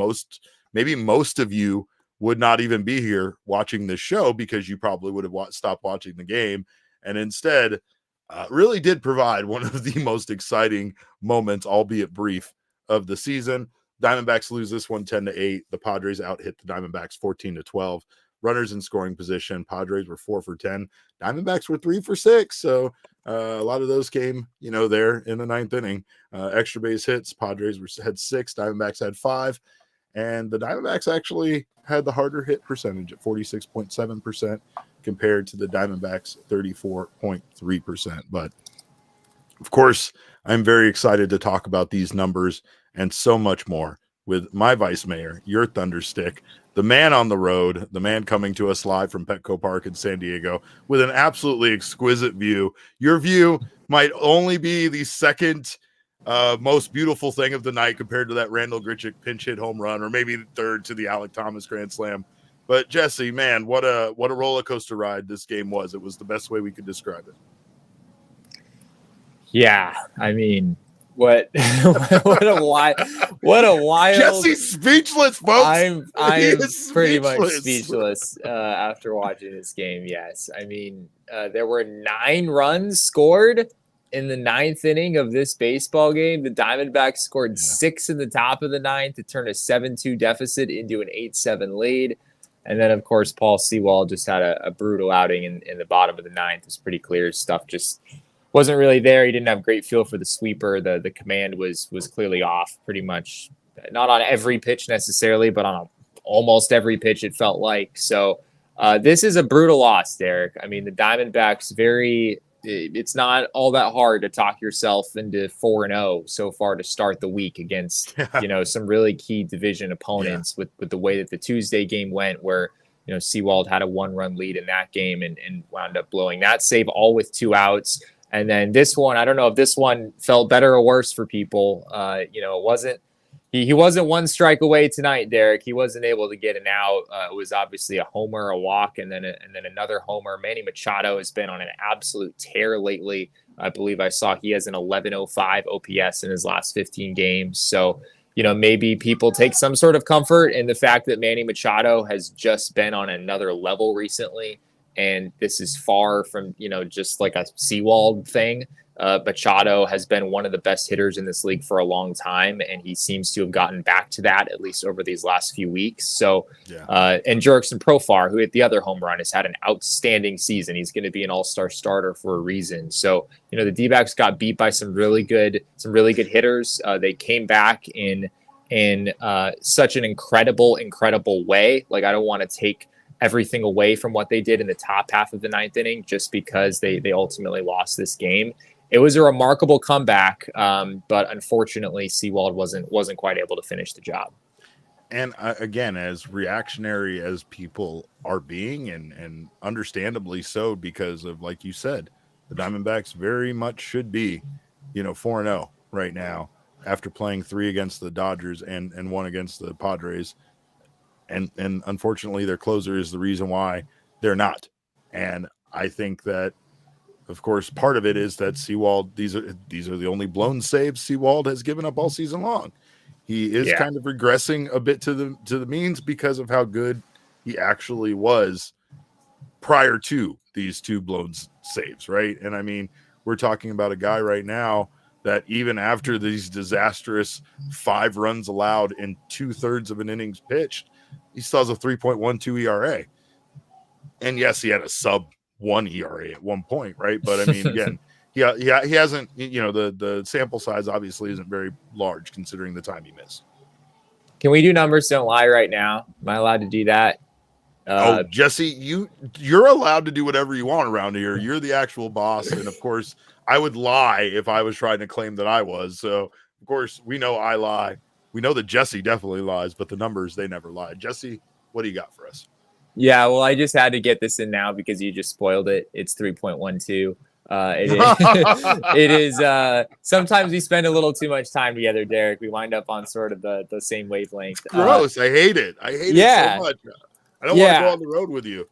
Maybe most of you would not even be here watching this show because you probably would have stopped watching the game, and instead really did provide one of the most exciting moments, albeit brief, of the season. Diamondbacks lose this one 10-8. The Padres out-hit the Diamondbacks 14-12. Runners in scoring position. Padres were 4 for 10. Diamondbacks were 3 for 6. So a lot of those came, there in the 9th inning. Extra base hits. Padres had 6. Diamondbacks had 5. And the Diamondbacks actually had the harder hit percentage at 46.7% compared to the Diamondbacks 34.3%. But of course, I'm very excited to talk about these numbers and so much more with my vice mayor, your Thunderstick, the man on the road, the man coming to us live from Petco Park in San Diego with an absolutely exquisite view. Your view might only be the second most beautiful thing of the night compared to that Randall Grichuk pinch hit home run, or maybe the third to the Alek Thomas grand slam. But Jesse, man, what a roller coaster ride this game was. It was the best way we could describe it. Yeah, I mean, what a wild Jesse's speechless, folks. I'm pretty much speechless after watching this game. Yes, I mean, there were 9 runs scored in the 9th inning of this baseball game. The Diamondbacks scored 6 in the top of the 9th to turn a 7-2 deficit into an 8-7 lead. And then, of course, Paul Sewald just had a brutal outing in the bottom of the 9th. It's pretty clear stuff just wasn't really there. He didn't have great feel for the sweeper. The command was clearly off pretty much, not on every pitch necessarily, but on almost every pitch it felt like. So this is a brutal loss, Erik. I mean, the Diamondbacks it's not all that hard to talk yourself into 4-0 so far to start the week against, some really key division opponents with the way that the Tuesday game went, where, Sewald had a 1-run lead in that game and wound up blowing that save all with 2 outs. And then this one, I don't know if this one felt better or worse for people. It wasn't, he wasn't 1 strike away tonight, Erik. He wasn't able to get an out. It was obviously a homer, a walk, and then another homer. Manny Machado has been on an absolute tear lately. I believe I saw he has an 11.05 OPS in his last 15 games. So, maybe people take some sort of comfort in the fact that Manny Machado has just been on another level recently. And this is far from, just like a Sewald thing. Machado has been one of the best hitters in this league for a long time, and he seems to have gotten back to that, at least over these last few weeks. So, and Jurickson Profar, who hit the other home run, has had an outstanding season. He's going to be an all-star starter for a reason. So, the D-backs got beat by some really good hitters. They came back in such an incredible way. Like, I don't want to take everything away from what they did in the top half of the 9th inning just because they ultimately lost this game. It was a remarkable comeback, but unfortunately, Sewald wasn't quite able to finish the job. And again, as reactionary as people are being, and understandably so, because of, like you said, the Diamondbacks very much should be, 4-0 right now after playing 3 against the Dodgers and 1 against the Padres. And unfortunately, their closer is the reason why they're not. And I think that, of course, part of it is that Sewald, these are the only blown saves Sewald has given up all season long. He is kind of regressing a bit to the means because of how good he actually was prior to these 2 blown saves, right? And I mean, we're talking about a guy right now that even after these disastrous 5 runs allowed in 2/3 of an innings pitched, he still has a 3.12 ERA. And yes, he had a sub 1 ERA at one point, right? But I mean, again, he hasn't, the sample size obviously isn't very large considering the time he missed. Can we do numbers don't lie right now? Am I allowed to do that? Jesse, you're allowed to do whatever you want around here. You're the actual boss, and of course, I would lie if I was trying to claim that I was. So, of course, we know I lie. We know that Jesse definitely lies, but the numbers, they never lie. Jesse, what do you got for us? Yeah, well, I just had to get this in now because you just spoiled it. It's 3.12. It is. Sometimes we spend a little too much time together, Derek. We wind up on sort of the same wavelength. Gross. I hate it. I hate it so much. I don't want to go on the road with you.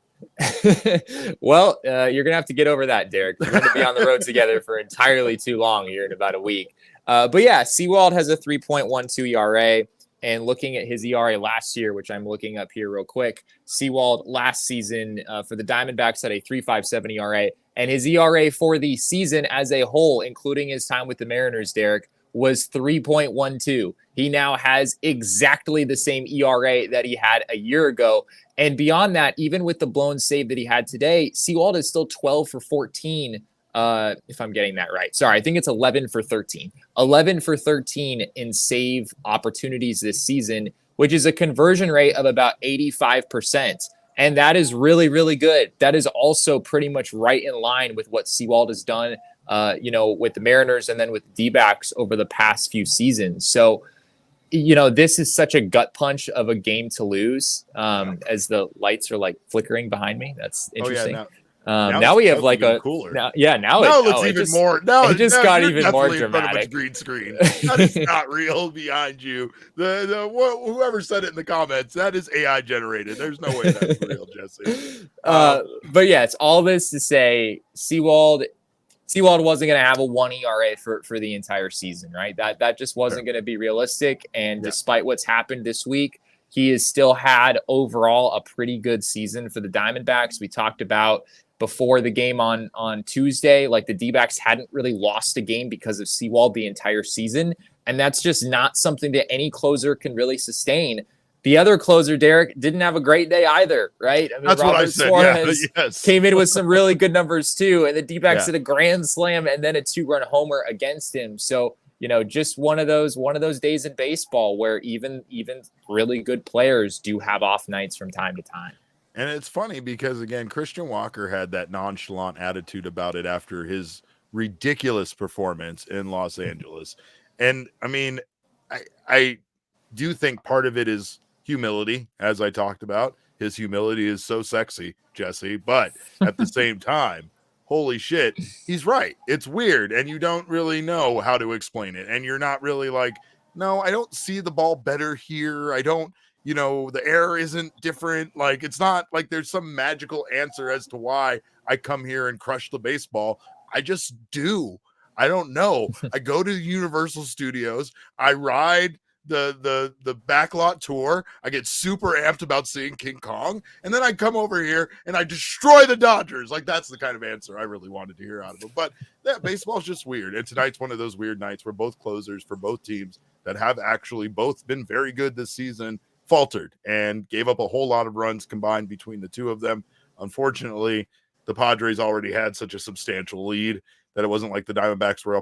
Well, you're going to have to get over that, Derek. We're going to be on the road together for entirely too long here in about a week. But yeah, Sewald has a 3.12 ERA. And looking at his ERA last year, which I'm looking up here real quick, Sewald last season for the Diamondbacks had a 3.57 ERA. And his ERA for the season as a whole, including his time with the Mariners, Derek, was 3.12. He now has exactly the same ERA that he had a year ago. And beyond that, even with the blown save that he had today, Sewald is still 12 for 14. If I'm getting that right. Sorry, I think it's 11 for 13. 11 for 13 in save opportunities this season, which is a conversion rate of about 85%. And that is really, really good. That is also pretty much right in line with what Sewald has done, with the Mariners and then with the D-backs over the past few seasons. So, this is such a gut punch of a game to lose as the lights are like flickering behind me. That's interesting. Oh, yeah, now we have like a cooler. Now it's even just, more. Now it just got even more dramatic. Green screen. That is not real behind you. Whoever said it in the comments, that is AI generated. There's no way that's real, Jesse. But yeah, it's all this to say Sewald wasn't going to have a 1 ERA for the entire season, right? That just wasn't going to be realistic. And despite what's happened this week, he has still had overall a pretty good season for the Diamondbacks. We talked about before the game on Tuesday, like the D-backs hadn't really lost a game because of Sewald the entire season. And that's just not something that any closer can really sustain. The other closer, Derek, didn't have a great day either, right? I mean, that's Robert what I said. Suarez came in with some really good numbers too. And the D-backs hit a grand slam and then a 2-run homer against him. So, just one of those days in baseball where even really good players do have off nights from time to time. And it's funny because, again, Christian Walker had that nonchalant attitude about it after his ridiculous performance in Los Angeles. And, I mean, I do think part of it is humility, as I talked about. His humility is so sexy, Jesse. But at the same time, holy shit, he's right. It's weird, and you don't really know how to explain it. And you're not really like, no, I don't see the ball better here. I don't, the air isn't different. Like, it's not like there's some magical answer as to why I come here and crush the baseball. I just do. I don't know. I go to Universal Studios. I ride the backlot tour. I get super amped about seeing King Kong, and then I come over here and I destroy the Dodgers. Like, that's the kind of answer I really wanted to hear out of him. But that baseball's just weird, and tonight's one of those weird nights where both closers for both teams that have actually both been very good this season faltered and gave up a whole lot of runs combined between the two of them. Unfortunately, the Padres already had such a substantial lead that it wasn't like the Diamondbacks were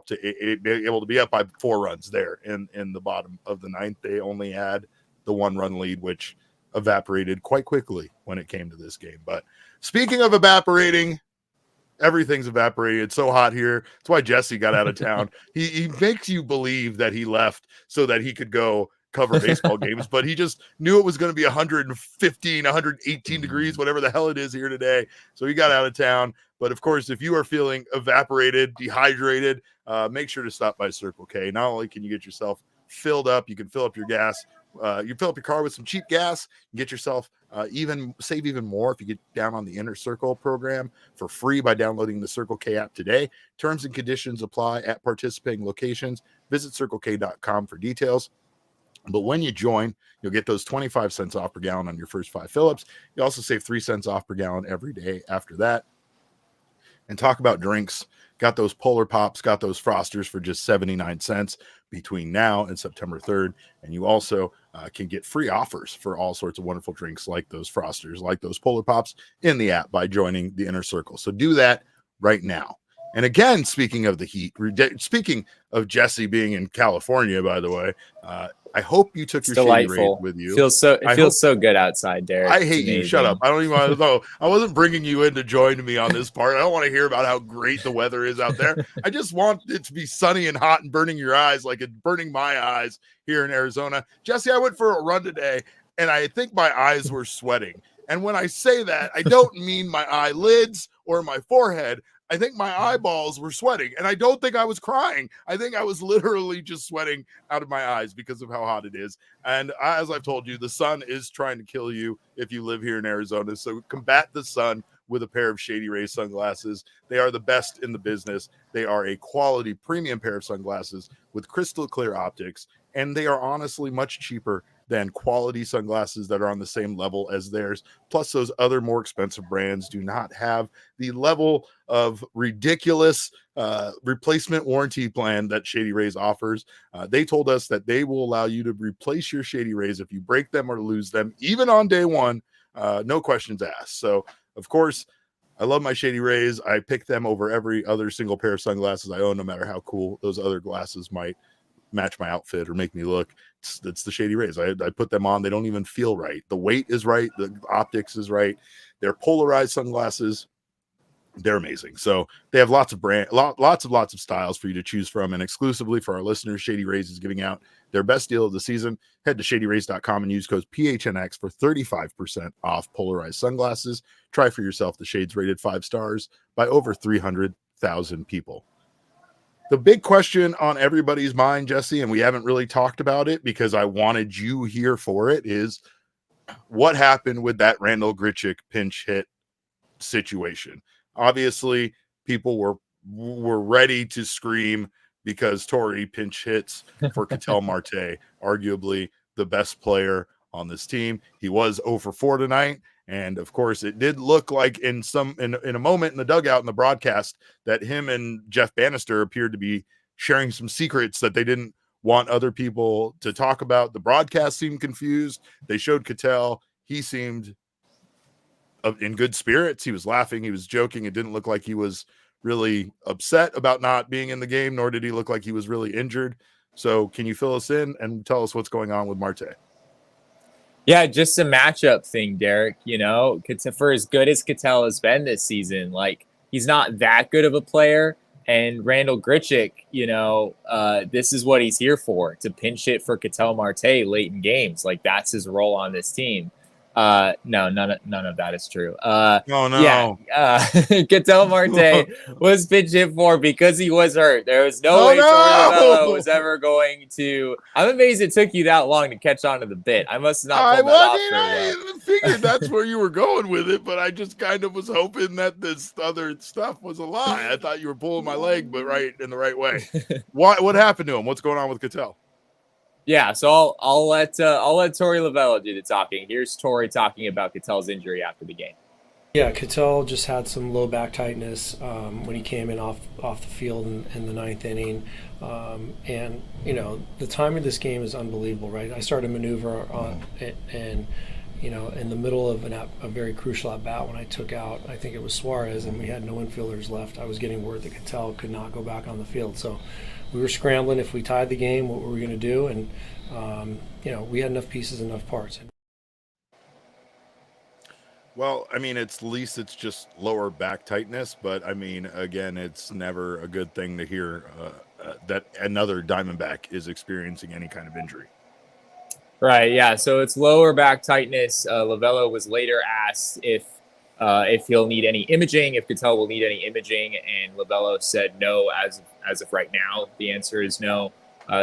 able to be up by 4 runs there in the bottom of the 9th. They only had the 1-run lead, which evaporated quite quickly when it came to this game. But speaking of evaporating, everything's evaporated. It's so hot here. That's why Jesse got out of town. He makes you believe that he left so that he could go cover baseball games, but he just knew it was going to be 115, 118 degrees, whatever the hell it is here today. So he got out of town. But of course, if you are feeling evaporated, dehydrated, make sure to stop by Circle K. Not only can you get yourself filled up, you can fill up your gas. You fill up your car with some cheap gas, and get yourself save even more if you get down on the Inner Circle program for free by downloading the Circle K app today. Terms and conditions apply at participating locations. Visit CircleK.com for details. But when you join, you'll get those 25 cents off per gallon on your first 5 fill-ups. You also save 3 cents off per gallon every day after that. And talk about drinks. Got those Polar Pops, got those Frosters for just 79 cents between now and September 3rd. And you also can get free offers for all sorts of wonderful drinks like those Frosters, like those Polar Pops in the app by joining the Inner Circle. So do that right now. And again, speaking of the heat, speaking of Jesse being in California, by the way, I hope you took your Shady Rays with you. It feels so good outside, Derek. I hate you. Shut up. I don't even want to know. I wasn't bringing you in to join me on this part. I don't want to hear about how great the weather is out there. I just want it to be sunny and hot and burning your eyes like it's burning my eyes here in Arizona. Jesse, I went for a run today, and I think my eyes were sweating. And when I say that, I don't mean my eyelids or my forehead. I think my eyeballs were sweating, and I don't think I was crying. I think I was literally just sweating out of my eyes because of how hot it is. And as I've told you, the sun is trying to kill you if you live here in Arizona. So combat the sun with a pair of Shady Rays sunglasses. They are the best in the business. They are a quality premium pair of sunglasses with crystal clear optics, and they are honestly much cheaper than quality sunglasses that are on the same level as theirs. Plus, those other more expensive brands do not have the level of ridiculous replacement warranty plan that Shady Rays offers. They told us that they will allow you to replace your Shady Rays if you break them or lose them, even on day one, no questions asked. So, of course, I love my Shady Rays. I pick them over every other single pair of sunglasses I own, no matter how cool those other glasses might match my outfit or make me look. It's the Shady Rays. I put them on. They don't even feel right. The weight is right. The optics is right. They're polarized sunglasses. They're amazing. So they have lots of styles for you to choose from. And exclusively for our listeners, Shady Rays is giving out their best deal of the season. Head to shadyrays.com and use code PHNX for 35% off polarized sunglasses. Try for yourself the shades rated 5 stars by over 300,000 people. The big question on everybody's mind, Jesse, and we haven't really talked about it because I wanted you here for it, is what happened with that Randall Grichuk pinch hit situation. Obviously, people were ready to scream because Torrey pinch hits for Ketel Marte, arguably the best player on this team. He was 0 for 4 tonight. And of course, it did look like in a moment in the dugout in the broadcast that him and Jeff Bannister appeared to be sharing some secrets that they didn't want other people to talk about. The broadcast seemed confused. They showed Ketel. He seemed in good spirits. He was laughing. He was joking. It didn't look like he was really upset about not being in the game, nor did he look like he was really injured. So can you fill us in and tell us what's going on with Marte? Yeah, just a matchup thing, Derek. You know, for as good as Ketel has been this season, like, he's not that good of a player. And Randall Grichuk, you know, this is what he's here for, to pinch hit for Ketel Marte late in games. Like, that's his role on this team. No, none of that is true. Oh, no. Yeah, Ketel Marte was pinch hit for because he was hurt. There was no way Torrey Lovullo was ever going to. I'm amazed it took you that long to catch on to the bit. I must not. I figured that's where you were going with it, but I just kind of was hoping that this other stuff was a lie. I thought you were pulling my leg, but right in the right way. What happened to him? What's going on with Ketel? Yeah, so I'll let Torrey Lovullo do the talking. Here's Torrey talking about Ketel's injury after the game. Yeah, Ketel just had some low back tightness when he came in off the field in the ninth inning, and you know the timing of this game is unbelievable, right? I started a maneuver on it, and you know in the middle of a very crucial at bat when I took out, I think it was Suarez, and we had no infielders left. I was getting word that Ketel could not go back on the field, so we were scrambling. If we tied the game, what were we going to do? And you know, we had enough pieces, enough parts. Well, I mean, at least it's just lower back tightness, but I mean, again, it's never a good thing to hear that another Diamondback is experiencing any kind of injury. Right. Yeah. So it's lower back tightness. Lovullo was later asked if he'll need any imaging, if Ketel will need any imaging, and Lovullo said no. As of right now, the answer is no.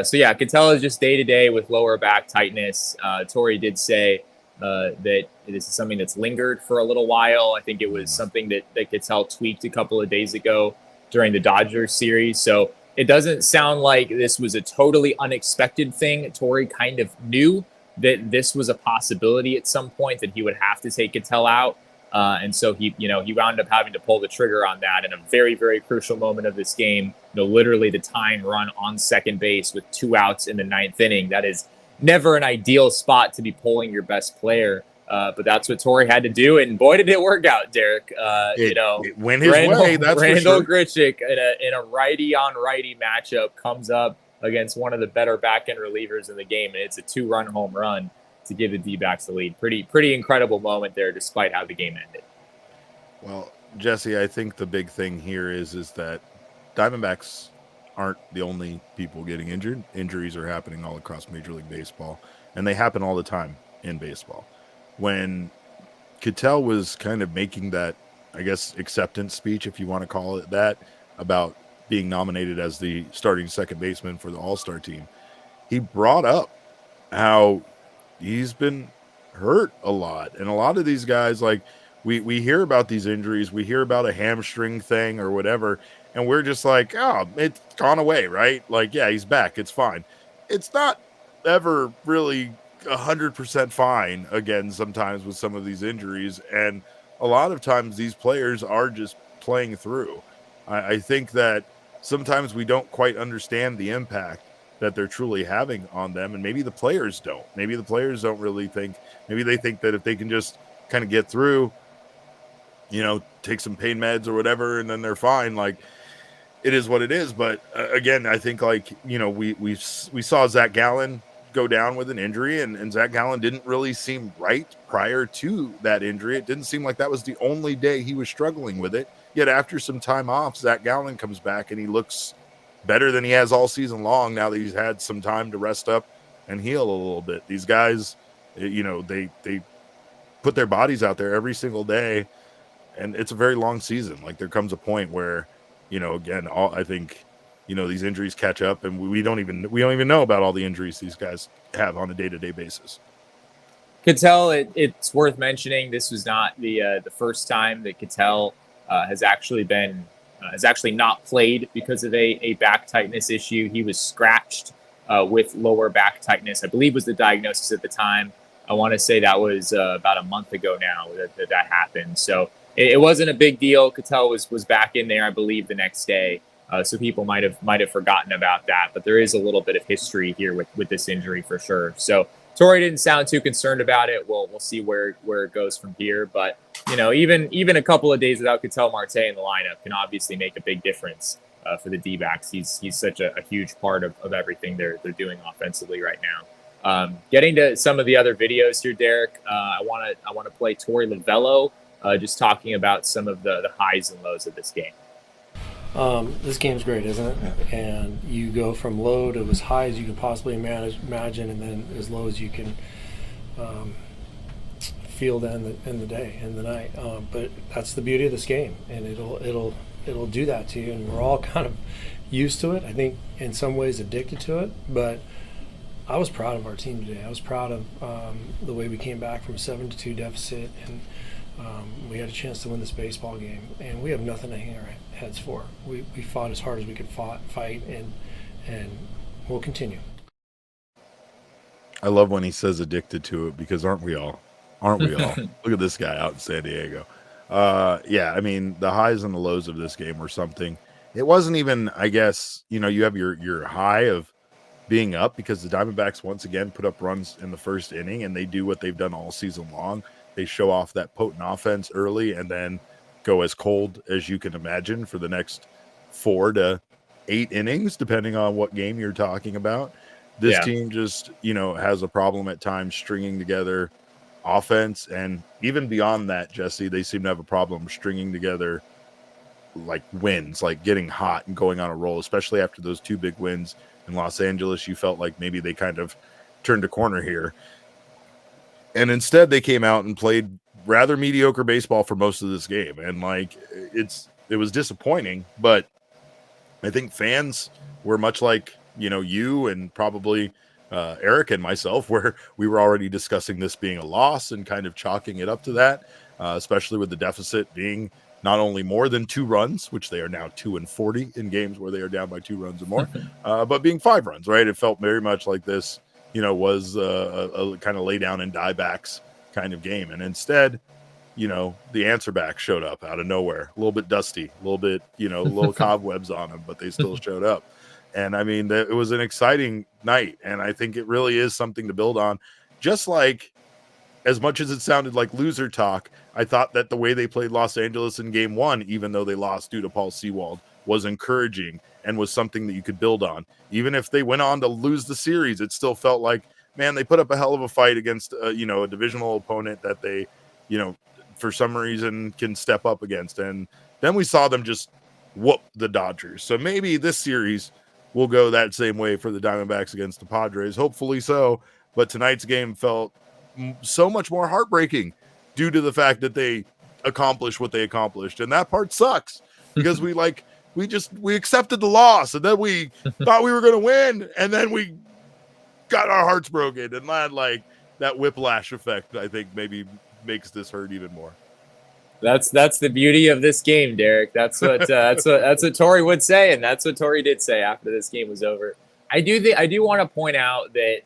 So yeah, Ketel is just day to day with lower back tightness. Torrey did say that this is something that's lingered for a little while. I think it was something that Ketel tweaked a couple of days ago during the Dodgers series. So it doesn't sound like this was a totally unexpected thing. Torrey kind of knew that this was a possibility at some point, that he would have to take Ketel out. And so he wound up having to pull the trigger on that in a very, very crucial moment of this game. Literally the tying run on second base with 2 outs in the ninth inning. That is never an ideal spot to be pulling your best player. But that's what Torrey had to do, and boy, did it work out, Derek. It went his way, that's Randall for sure. Grichuk in a righty-on-righty matchup comes up against one of the better back-end relievers in the game, and it's a 2-run home run to give the D-backs the lead. Pretty incredible moment there, despite how the game ended. Well, Jesse, I think the big thing here is that Diamondbacks aren't the only people getting injured. Injuries are happening all across Major League Baseball, and they happen all the time in baseball. When Ketel was kind of making that, I guess, acceptance speech, if you want to call it that, about being nominated as the starting second baseman for the All-Star team, he brought up how he's been hurt a lot. And a lot of these guys, like, we hear about these injuries, we hear about a hamstring thing or whatever, and we're just like, oh, it's gone away, right? Like, yeah, he's back, it's fine. It's not ever really 100% fine again sometimes with some of these injuries, and a lot of times these players are just playing through. I think that sometimes we don't quite understand the impact that they're truly having on them, and maybe the players don't. Maybe the players don't really think. Maybe they think that if they can just kind of get through, take some pain meds or whatever, and then they're fine. Like, it is what it is. But again, I think we saw Zach Gallen go down with an injury, and Zach Gallen didn't really seem right prior to that injury. It didn't seem like that was the only day he was struggling with it. Yet after some time off, Zach Gallen comes back and he looks better than he has all season long now that he's had some time to rest up and heal a little bit. These guys, they put their bodies out there every single day, and it's a very long season. Like, there comes a point where, again, I think, these injuries catch up, and we don't even know about all the injuries these guys have on a day-to-day basis. Ketel, it's worth mentioning, this was not the first time that Ketel has actually not played because of a back tightness issue. He was scratched with lower back tightness, I believe was the diagnosis at the time. I want to say that was about a month ago now that happened. So it wasn't a big deal. Ketel was back in there, I believe, the next day. So people might have forgotten about that. But there is a little bit of history here with this injury for sure. So Torrey didn't sound too concerned about it. We'll see where it goes from here. But even a couple of days without Ketel Marte in the lineup can obviously make a big difference for the D-backs. He's such a huge part of everything they're doing offensively right now. Getting to some of the other videos here, Derek, I want to play Torrey Lovullo, just talking about some of the highs and lows of this game. This game's great, isn't it? And you go from low to as high as you can possibly imagine, and then as low as you can feel in the day, in the night. But that's the beauty of this game, and it'll do that to you. And we're all kind of used to it. I think in some ways addicted to it. But I was proud of our team today. I was proud of the way we came back from a 7-2 deficit, and we had a chance to win this baseball game. And we have nothing to hang our heads for. We fought as hard as we could fight, and we'll continue. I love when he says addicted to it, because aren't we all? Look at this guy out in San Diego. Yeah, I mean, the highs and the lows of this game were something. It wasn't even, I guess, you have your high of being up because the Diamondbacks once again put up runs in the first inning, and they do what they've done all season long. They show off that potent offense early and then go as cold as you can imagine for the next 4 to 8 innings, depending on what game you're talking about. This team just, has a problem at times stringing together offense, and even beyond that, Jesse, they seem to have a problem stringing together like wins, like getting hot and going on a roll, especially after those 2 big wins in Los Angeles. You felt like maybe they kind of turned a corner here, and instead they came out and played rather mediocre baseball for most of this game. And it was disappointing, but I think fans were much like, you and probably Erik and myself, where we were already discussing this being a loss and kind of chalking it up to that, especially with the deficit being not only more than 2 runs, which they are now 2-40 in games where they are down by 2 runs or more, but being 5 runs, right? It felt very much like this, was a kind of lay down and die backs kind of game. And instead, the answer back showed up out of nowhere, a little bit dusty, a little bit, little cobwebs on them, but they still showed up. And I mean, it was an exciting night, and I think it really is something to build on. Just like as much as it sounded like loser talk, I thought that the way they played Los Angeles in game 1, even though they lost due to Paul Sewald, was encouraging and was something that you could build on. Even if they went on to lose the series, it still felt like, man, they put up a hell of a fight against, a divisional opponent that they, for some reason can step up against. And then we saw them just whoop the Dodgers. So maybe this series will go that same way for the Diamondbacks against the Padres. Hopefully so. But tonight's game felt so much more heartbreaking due to the fact that they accomplished what they accomplished. And that part sucks because we accepted the loss, and then we thought we were going to win, and then we got our hearts broken. And that whiplash effect, I think, maybe makes this hurt even more. That's the beauty of this game, Derek. That's what Torrey would say, and that's what Torrey did say after this game was over. I do want to point out that,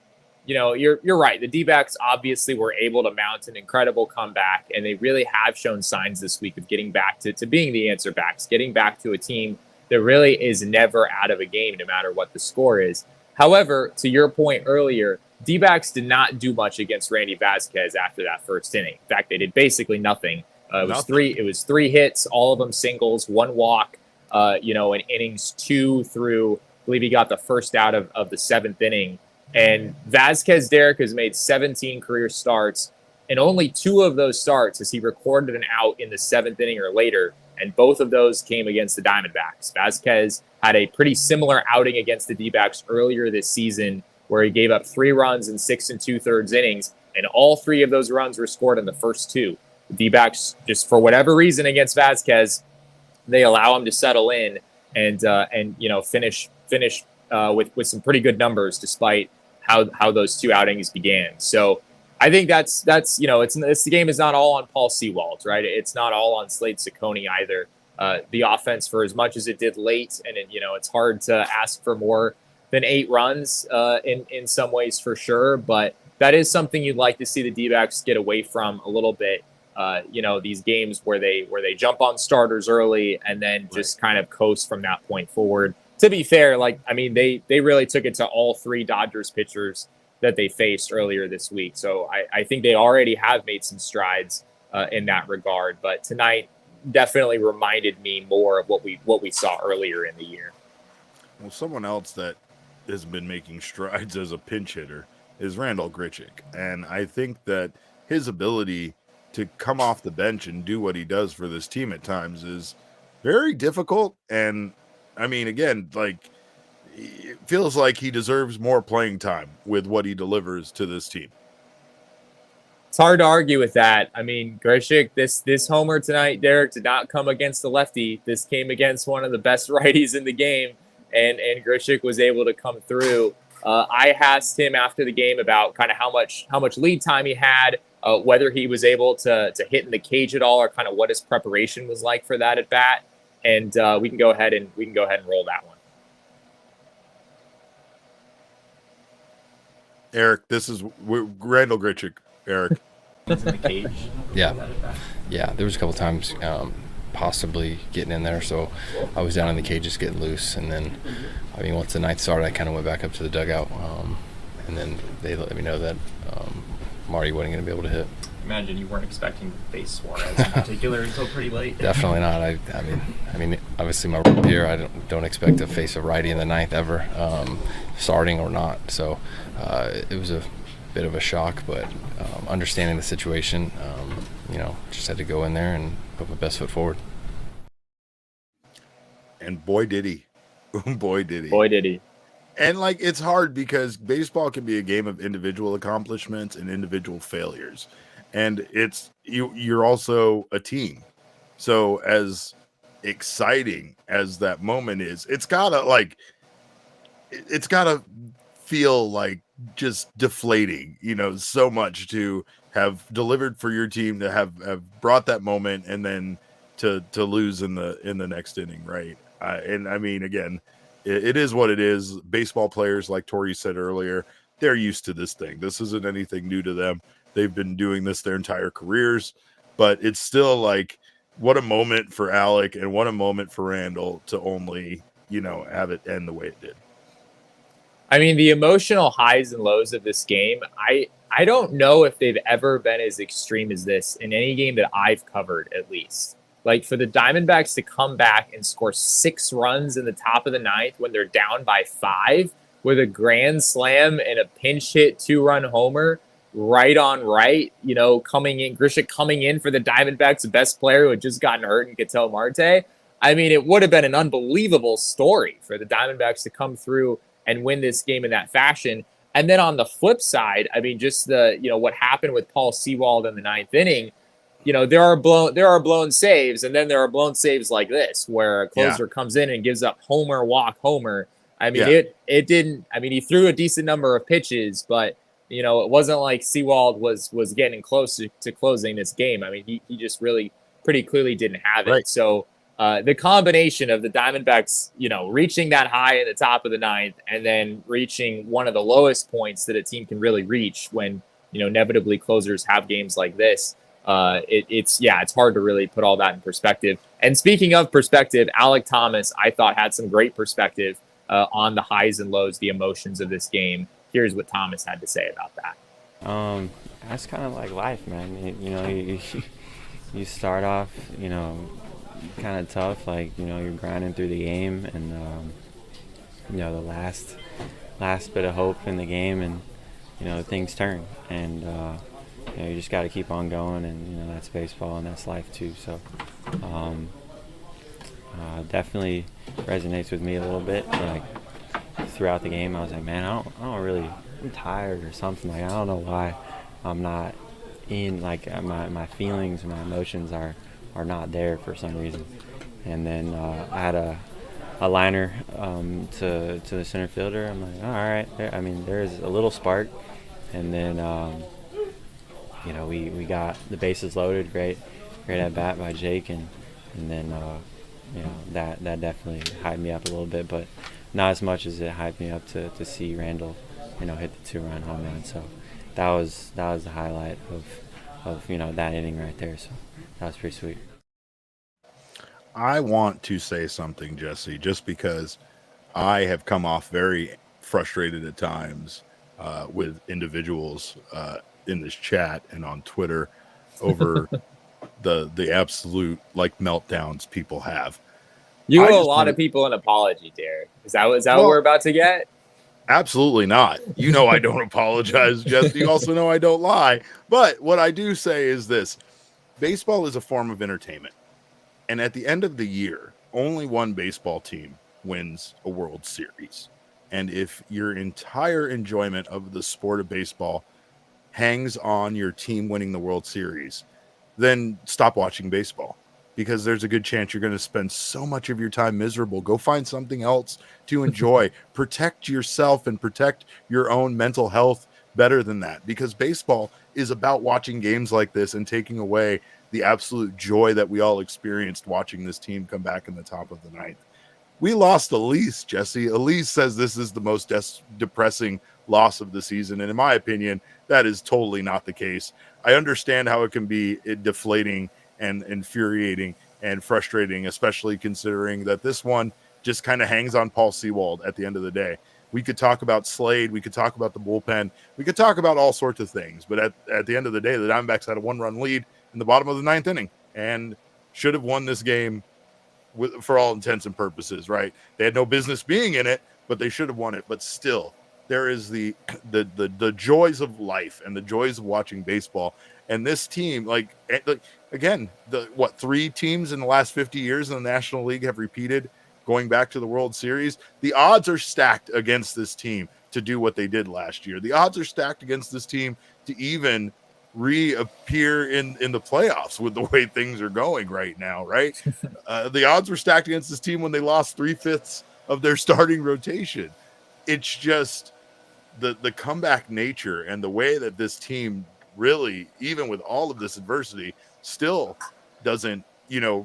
you're right. The D-backs obviously were able to mount an incredible comeback, and they really have shown signs this week of getting back to being the answer backs, getting back to a team that really is never out of a game, no matter what the score is. However, to your point earlier, D-backs did not do much against Randy Vasquez after that first inning. In fact, they did basically nothing. It was three hits, all of them singles, one walk, in innings 2 through, I believe he got the first out of the 7th inning. And Vasquez, Derek, has made 17 career starts, and only 2 of those starts has he recorded an out in the 7th inning or later, and both of those came against the Diamondbacks. Vasquez had a pretty similar outing against the D-backs earlier this season, where he gave up 3 runs in 6 2/3 innings, and all 3 of those runs were scored in the first 2. The D-backs, just for whatever reason against Vasquez, they allow him to settle in and finish with some pretty good numbers despite how those 2 outings began. So I think that's the game is not all on Paul Sewald, right? It's not all on Slade Cecconi either. The offense, for as much as it did late, and it's hard to ask for more than 8 runs in some ways for sure, but that is something you'd like to see the D-backs get away from a little bit. These games where they jump on starters early and then just kind of coast from that point forward. To be fair, they really took it to all 3 Dodgers pitchers that they faced earlier this week. So I think they already have made some strides in that regard. But tonight definitely reminded me more of what we saw earlier in the year. Well, someone else that has been making strides as a pinch hitter is Randall Grichuk. And I think that his ability to come off the bench and do what he does for this team at times is very difficult. And I mean, again, it feels like he deserves more playing time with what he delivers to this team. It's hard to argue with that. I mean, Grichuk, this homer tonight, Derek, did not come against the lefty. This came against one of the best righties in the game, and Grichuk was able to come through. I asked him after the game about kind of how much lead time he had, whether he was able to hit in the cage at all, or kind of what his preparation was like for that at bat. And we can go ahead and roll that one. Erik, this is Randall Grichuk. Erik, in the cage. Yeah. There was a couple times possibly getting in there, so I was down in the cage just getting loose, and then once the ninth started, I kind of went back up to the dugout, and then they let me know that Marty wasn't going to be able to hit. Imagine you weren't expecting to face Suarez in particular until pretty late. Definitely not. I mean, obviously my rookie year, I don't expect to face a righty in the ninth ever, starting or not. So it was a bit of a shock, but understanding the situation, just had to go in there and put my best foot forward. And boy did he. Boy did he. And it's hard because baseball can be a game of individual accomplishments and individual failures. And you're also a team. So as exciting as that moment is, it's gotta feel like just deflating, so much to have delivered for your team, to have brought that moment, and then to lose in the next inning, right? And I mean, again, it is what it is. Baseball players, like Torrey said earlier, they're used to this thing. This isn't anything new to them. They've been doing this their entire careers, but it's still what a moment for Alek and what a moment for Randall to only, have it end the way it did. I mean, the emotional highs and lows of this game, I don't know if they've ever been as extreme as this in any game that I've covered, at least. Like, for the Diamondbacks to come back and score 6 runs in the top of the ninth when they're down by 5 with a grand slam and a pinch hit 2-run homer right on right, coming in, Grichuk coming in for the Diamondbacks, the best player who had just gotten hurt in Ketel Marte. I mean, it would have been an unbelievable story for the Diamondbacks to come through and win this game in that fashion. And then on the flip side, I mean, just what happened with Paul Sewald in the 9th inning, there are blown saves, and then there are blown saves like this, where a closer comes in and gives up homer, walk, homer. I mean, it didn't. I mean, he threw a decent number of pitches, but it wasn't like Sewald was getting close to closing this game. I mean, he just really pretty clearly didn't have it. Right. So the combination of the Diamondbacks, reaching that high at the top of the 9th, and then reaching one of the lowest points that a team can really reach when inevitably closers have games like this. It's hard to really put all that in perspective. And speaking of perspective, Alek Thomas, I thought, had some great perspective on the highs and lows, the emotions of this game. Here's what Thomas had to say about that. That's kind of like life, man. You start off, kind of tough, like, you're grinding through the game, and the last bit of hope in the game, and things turn, and you just got to keep on going, and that's baseball and that's life too. So definitely resonates with me a little bit. Like, throughout the game, I was like, man, I don't really, I'm tired or something. Like, I don't know why I'm not in, like, my feelings, my emotions are not there for some reason. And then I had a liner to the center fielder. I'm like, all right. I mean, there's a little spark. And then, we got the bases loaded. Great at bat by Jake. And then, that definitely hyped me up a little bit, but not as much as it hyped me up to see Randall, hit the 2-run home run. So that was the highlight of that inning right there. So that was pretty sweet. I want to say something, Jesse, just because I have come off very frustrated at times with individuals in this chat and on Twitter over the absolute, like, meltdowns people have. You owe a lot of people an apology, Derek. Is that what we're about to get? Absolutely not. I don't apologize, Jesse. You also know I don't lie. But what I do say is this: baseball is a form of entertainment. And at the end of the year, only one baseball team wins a World Series. And if your entire enjoyment of the sport of baseball hangs on your team winning the World Series, then stop watching baseball, because there's a good chance you're going to spend so much of your time miserable. Go find something else to enjoy. Protect yourself and protect your own mental health better than that, because baseball is about watching games like this and taking away the absolute joy that we all experienced watching this team come back in the top of the 9th. We lost Elise, Jesse. Elise says this is the most depressing loss of the season, and in my opinion, that is totally not the case. I understand how it can be deflating and infuriating and frustrating, especially considering that this one just kind of hangs on Paul Sewald at the end of the day. We could talk about Slade, we could talk about the bullpen, we could talk about all sorts of things, but at the end of the day, the Diamondbacks had a 1-run lead in the bottom of the 9th inning and should have won this game for all intents and purposes, right? They had no business being in it, but they should have won it. But still, there is the joys of life and the joys of watching baseball. And this team, again, 3 teams in the last 50 years in the National League have repeated going back to the World Series. The odds are stacked against this team to do what they did last year. The odds are stacked against this team to even reappear in the playoffs with the way things are going right now, right? The odds were stacked against this team when they lost 3/5 of their starting rotation. It's just the comeback nature and the way that this team really, even with all of this adversity, still doesn't,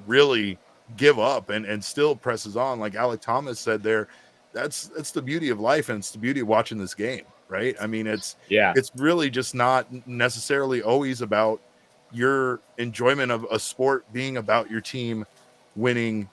really give up and still presses on. Like Alek Thomas said there, that's the beauty of life, and it's the beauty of watching this game, right? I mean, it's really just not necessarily always about your enjoyment of a sport being about your team winning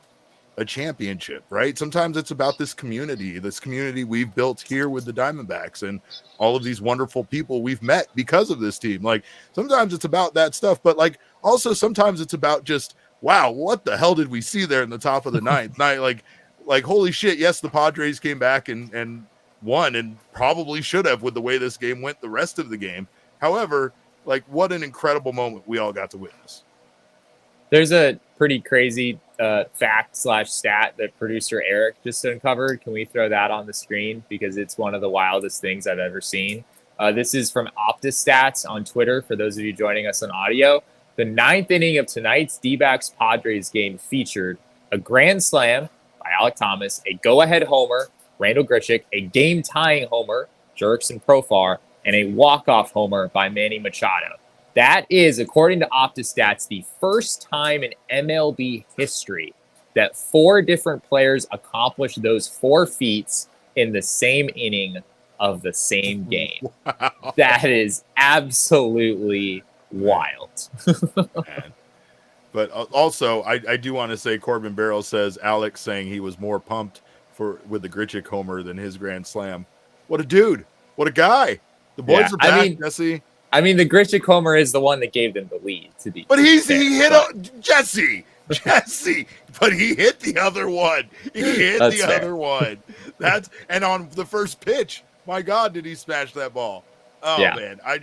a championship, right? Sometimes it's about this community we've built here with the Diamondbacks and all of these wonderful people we've met because of this team. Like sometimes it's about that stuff, but like also sometimes it's about just, wow, what the hell did we see there in the top of the ninth? Like holy shit, yes, the Padres came back and won and probably should have with the way this game went the rest of the game. However, like what an incredible moment we all got to witness. There's a pretty crazy fact/stat that producer Erik just uncovered. Can we throw that on the screen? Because it's one of the wildest things I've ever seen. This is from OptiStats on Twitter for those of you joining us on audio. The ninth inning of tonight's D-backs Padres game featured a grand slam by Alek Thomas, a go-ahead homer, Randall Grichuk, a game-tying homer, Jurickson Profar, and a walk-off homer by Manny Machado. That is, according to OptiStats, the first time in MLB history that 4 different players accomplished those 4 feats in the same inning of the same game. Wow. That is absolutely wild. Man. But also, I do want to say Corbin Barrel says Alex saying he was more pumped with the Grichuk homer than his grand slam. What a dude. What a guy. The boys are back, Jesse. I mean, the Grichuk homer is the one that gave them the lead. But he hit Jesse, but he hit the other one. He hit the other one. And on the first pitch, my God, did he smash that ball? Oh yeah. Man, I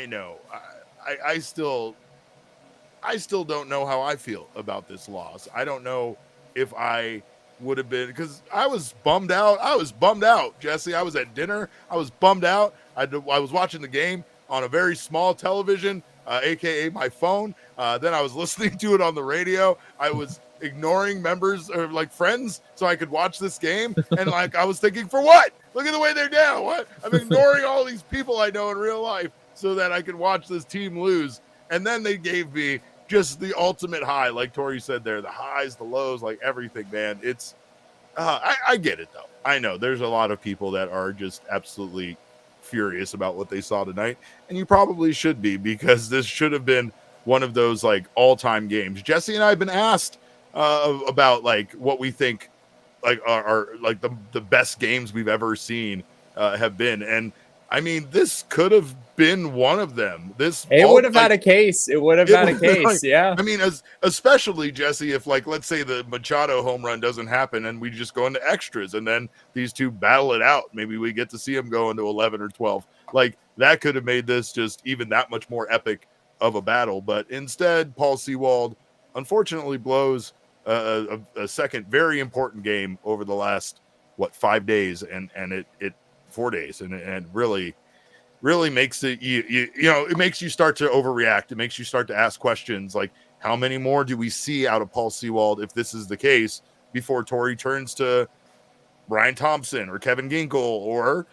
know. I still don't know how I feel about this loss. I don't know if I would have been, because I was bummed out. Jesse, I was at dinner. I was bummed out. I was watching the game on a very small television, aka my phone. Then I was listening to it on the radio. I was ignoring members or like friends so I could watch this game. And like I was thinking, for what? Look at the way they're down. What? I'm ignoring all these people I know in real life so that I could watch this team lose. And then they gave me just the ultimate high, like Torrey said there, the highs, the lows, like everything, man. It's I get it though. I know there's a lot of people that are just absolutely furious about what they saw tonight, and you probably should be, because this should have been one of those like all-time games. Jesse and I have been asked about like what we think like are like the best games we've ever seen have been, and I mean this could have been one of them. It would have had a case. Yeah. I mean, especially Jesse, if like let's say the Machado home run doesn't happen and we just go into extras and then these two battle it out. Maybe we get to see them go into 11 or 12. Like that could have made this just even that much more epic of a battle. But instead, Paul Sewald unfortunately blows a second very important game over the last 5 days and it 4 days and really makes it you know, it makes you start to overreact. It makes you start to ask questions like, how many more do we see out of Paul Sewald if this is the case before Torrey turns to Brian Thompson or Kevin Ginkel or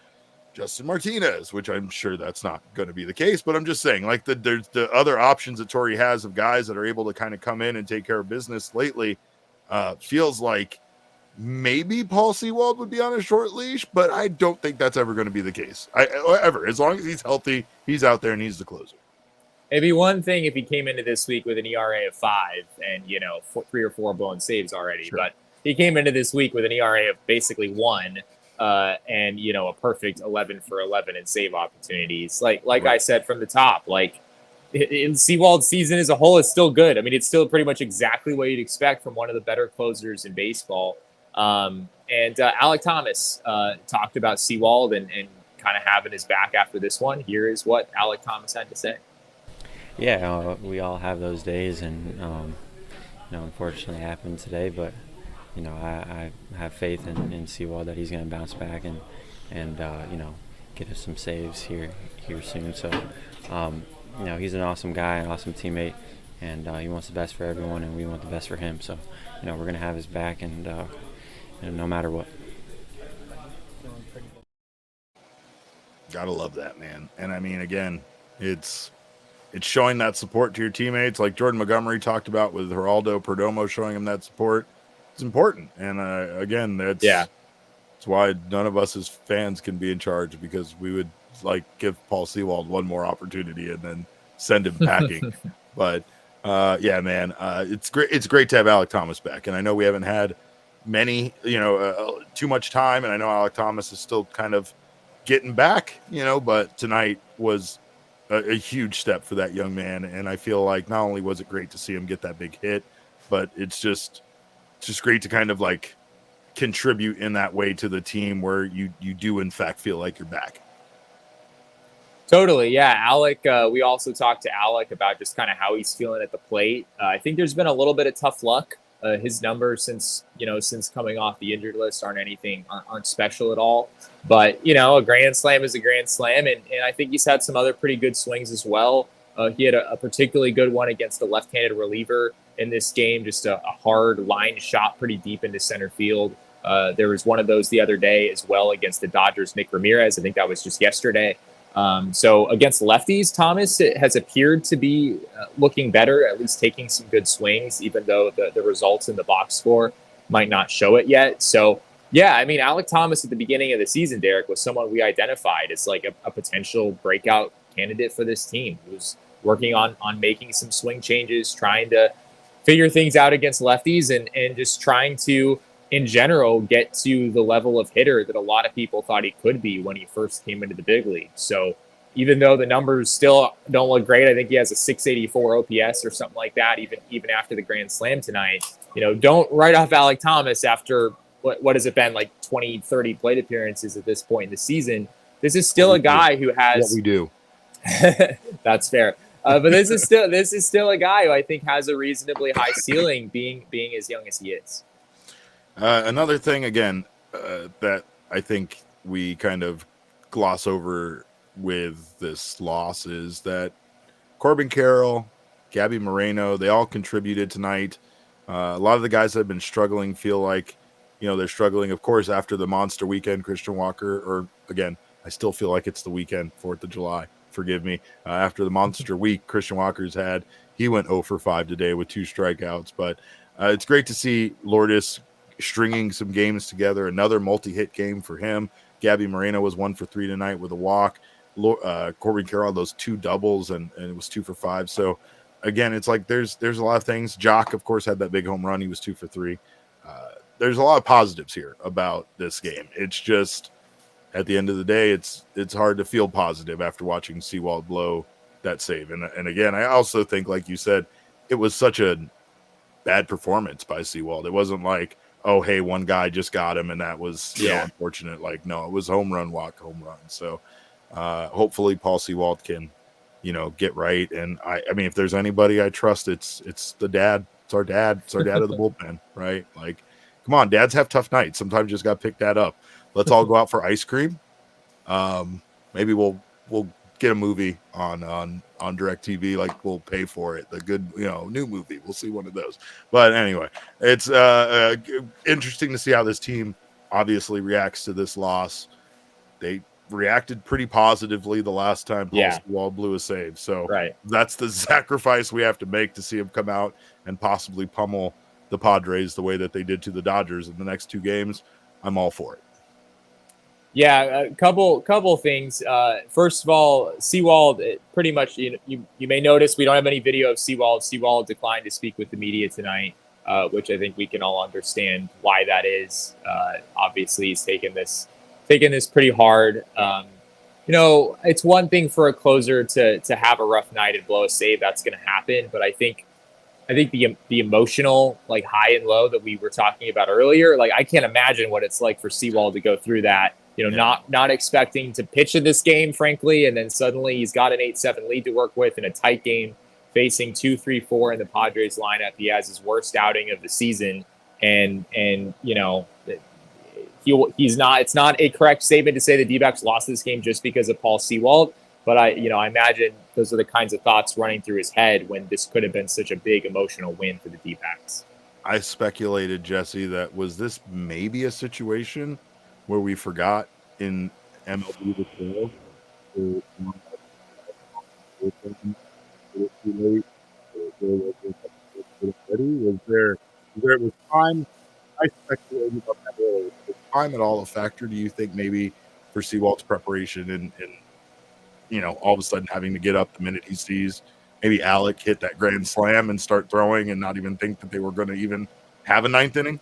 Justin Martinez, which I'm sure that's not going to be the case, but I'm just saying like there's the other options that Torrey has of guys that are able to kind of come in and take care of business lately. Feels like maybe Paul Sewald would be on a short leash, but I don't think that's ever going to be the case. As long as he's healthy, he's out there and he's the closer. It'd be one thing if he came into this week with an ERA of 5 and, 3 or 4 blown saves already, sure. But he came into this week with an ERA of basically 1 and, a perfect 11 for 11 in save opportunities. Like right. I said from the top, like in Sewald's season as a whole is still good. I mean, it's still pretty much exactly what you'd expect from one of the better closers in baseball. And Alek Thomas talked about Sewald and kind of having his back after this one. Here is what Alek Thomas had to say. Yeah, we all have those days, and unfortunately happened today. But I have faith in Sewald that he's going to bounce back and get us some saves here soon. So he's an awesome guy, an awesome teammate, and he wants the best for everyone, and we want the best for him. So we're going to have his back and no matter what. Gotta love that, man. And I mean, again, it's showing that support to your teammates, like Jordan Montgomery talked about with Geraldo Perdomo showing him that support. It's important. And again, that's why none of us as fans can be in charge, because we would like give Paul Sewald one more opportunity and then send him packing. But Yeah, man. It's great. It's great to have Alek Thomas back, and I know we haven't had many, too much time, and I know Alek Thomas is still kind of getting back, but tonight was a huge step for that young man, and I feel like not only was it great to see him get that big hit, but it's just great to kind of like contribute in that way to the team where you do in fact feel like you're back. Totally, yeah. Alek, we also talked to Alek about just kind of how he's feeling at the plate. I think there's been a little bit of tough luck. His numbers since coming off the injured list aren't special at all. But, a grand slam is a grand slam, and I think he's had some other pretty good swings as well. He had a particularly good one against a left-handed reliever in this game, just a hard line shot pretty deep into center field. There was one of those the other day as well against the Dodgers' Nick Ramirez. I think that was just yesterday. So against lefties, Thomas has appeared to be looking better, at least taking some good swings, even though the results in the box score might not show it yet. So, yeah, I mean, Alek Thomas at the beginning of the season, Derek, was someone we identified as like a potential breakout candidate for this team. He was working on making some swing changes, trying to figure things out against lefties and just trying to, in general, get to the level of hitter that a lot of people thought he could be when he first came into the big league. So even though the numbers still don't look great, I think he has a 684 OPS or something like that, even after the grand slam tonight. Don't write off Alek Thomas after what has it been, like 20, 30 plate appearances at this point in the season. This is still a guy who has what we do. That's fair. But this is still a guy who I think has a reasonably high ceiling, being as young as he is. Another thing, again, that I think we kind of gloss over with this loss is that Corbin Carroll, Gabby Moreno, they all contributed tonight. A lot of the guys that have been struggling feel like, they're struggling, of course, after the monster weekend. Christian Walker, or again, I still feel like it's the weekend, 4th of July. Forgive me. After the monster week Christian Walker's had, he went 0 for 5 today with 2 strikeouts. But it's great to see Lourdes stringing some games together. Another multi-hit game for him. Gabby Moreno was 1 for 3 tonight with a walk. Corbin Carroll, those 2 doubles, and it was 2 for 5. So again, it's like there's a lot of things. Jock, of course, had that big home run. He was 2 for 3. There's a lot of positives here about this game. It's just at the end of the day, it's hard to feel positive after watching Sewald blow that save. And again, I also think, like you said, it was such a bad performance by Sewald. It wasn't like, oh, hey, one guy just got him and that was unfortunate. Like, no, it was home run, walk, home run. So hopefully Paul Sewald can, get right. And I mean, if there's anybody I trust, it's the dad. It's our dad. It's our dad of the bullpen, right? Like, come on, dads have tough nights. Sometimes you just got to pick that up. Let's all go out for ice cream. Maybe we'll get a movie on DirecTV. Like, we'll pay for it. The good, new movie. We'll see one of those. But anyway, it's interesting to see how this team obviously reacts to this loss. They reacted pretty positively the last time Paul Sewald blew a save. So that's the sacrifice we have to make to see him come out and possibly pummel the Padres the way that they did to the Dodgers in the next 2 games. I'm all for it. Yeah, a couple things. First of all, Sewald, pretty much, you may notice we don't have any video of Sewald. Sewald declined to speak with the media tonight, which I think we can all understand why that is. Obviously, he's taken this pretty hard. It's one thing for a closer to have a rough night and blow a save. That's going to happen. But I think the emotional, like, high and low that we were talking about earlier, like, I can't imagine what it's like for Sewald to go through that. Not expecting to pitch in this game, frankly, and then suddenly he's got an 8-7 lead to work with in a tight game, facing 2-3-4 in the Padres lineup. He has his worst outing of the season, and he's not. It's not a correct statement to say the D-backs lost this game just because of Paul Sewald. But I imagine those are the kinds of thoughts running through his head when this could have been such a big emotional win for the D-backs. I speculated, Jesse, that was this maybe a situation where we forgot in MLB the show. Was there time? I speculated about that earlier. Was time at all a factor, do you think, maybe for Sewald's preparation and all of a sudden having to get up the minute he sees maybe Alek hit that grand slam and start throwing and not even think that they were going to even have a ninth inning?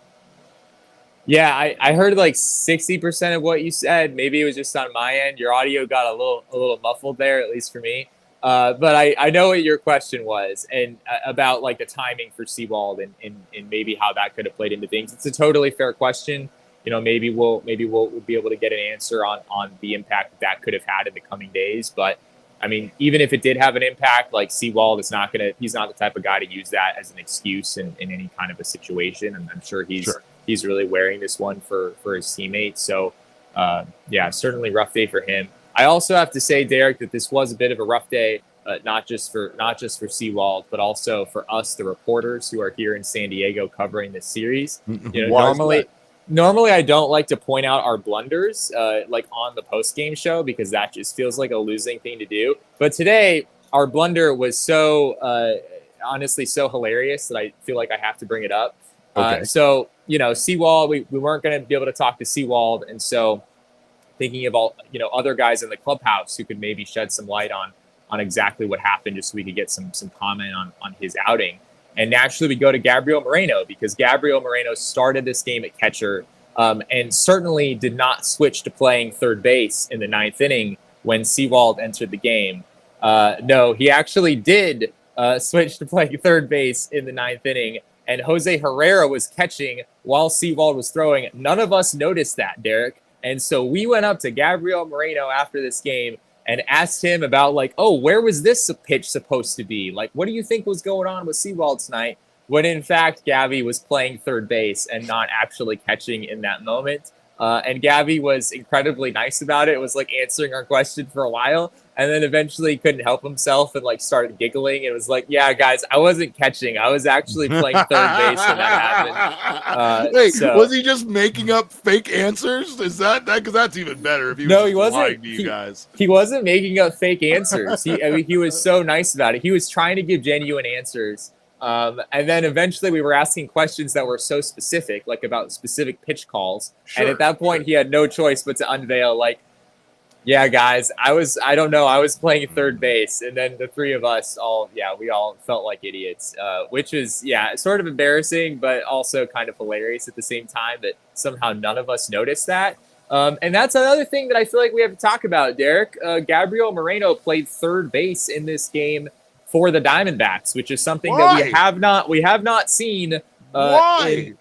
Yeah, I heard like 60% of what you said. Maybe it was just on my end. Your audio got a little muffled there, at least for me. But I know what your question was, and about like the timing for Sewald and maybe how that could have played into things. It's a totally fair question. You know, maybe we'll be able to get an answer on the impact that could have had in the coming days. But I mean, even if it did have an impact, like Sewald is he's not the type of guy to use that as an excuse in any kind of a situation. And I'm sure he's really wearing this one for his teammates. So yeah, certainly rough day for him. I also have to say, Derek, that this was a bit of a rough day, not just for Sewald, but also for us, the reporters who are here in San Diego covering this series. You know, normally I don't like to point out our blunders like on the postgame show, because that just feels like a losing thing to do. But today, our blunder was so honestly so hilarious that I feel like I have to bring it up. Okay. So, you know, Sewald, we weren't going to be able to talk to Sewald, and so thinking about, you know, other guys in the clubhouse who could maybe shed some light on exactly what happened, just so we could get some comment on his outing. And naturally, we go to Gabriel Moreno, because Gabriel Moreno started this game at catcher and certainly did not switch to playing third base in the ninth inning when Sewald entered the game. No, he actually did switch to playing third base in the ninth inning, and Jose Herrera was catching while Sewald was throwing. None of us noticed that, Derek. And so we went up to Gabriel Moreno after this game and asked him about, like, oh, where was this pitch supposed to be? Like, what do you think was going on with Sewald tonight? When in fact, Gabby was playing third base and not actually catching in that moment. And Gabby was incredibly nice about it. It was like answering our question for a while, and then eventually couldn't help himself and like started giggling. It was like, yeah, guys, I wasn't catching. I was actually playing third base when that happened. Wait, was he just making up fake answers? Is that because that's even better if he was wasn't lying to you guys. He wasn't making up fake answers. He was so nice about it. He was trying to give genuine answers. And then eventually we were asking questions that were so specific, like about specific pitch calls. Sure, and at that point, he had no choice but to unveil, like, yeah, guys, I was playing third base. And then the three of us we all felt like idiots, which is, sort of embarrassing, but also kind of hilarious at the same time that somehow none of us noticed that. And that's another thing that I feel like we have to talk about, Derek. Gabriel Moreno played third base in this game for the Diamondbacks, which is something that we have not seen. Why?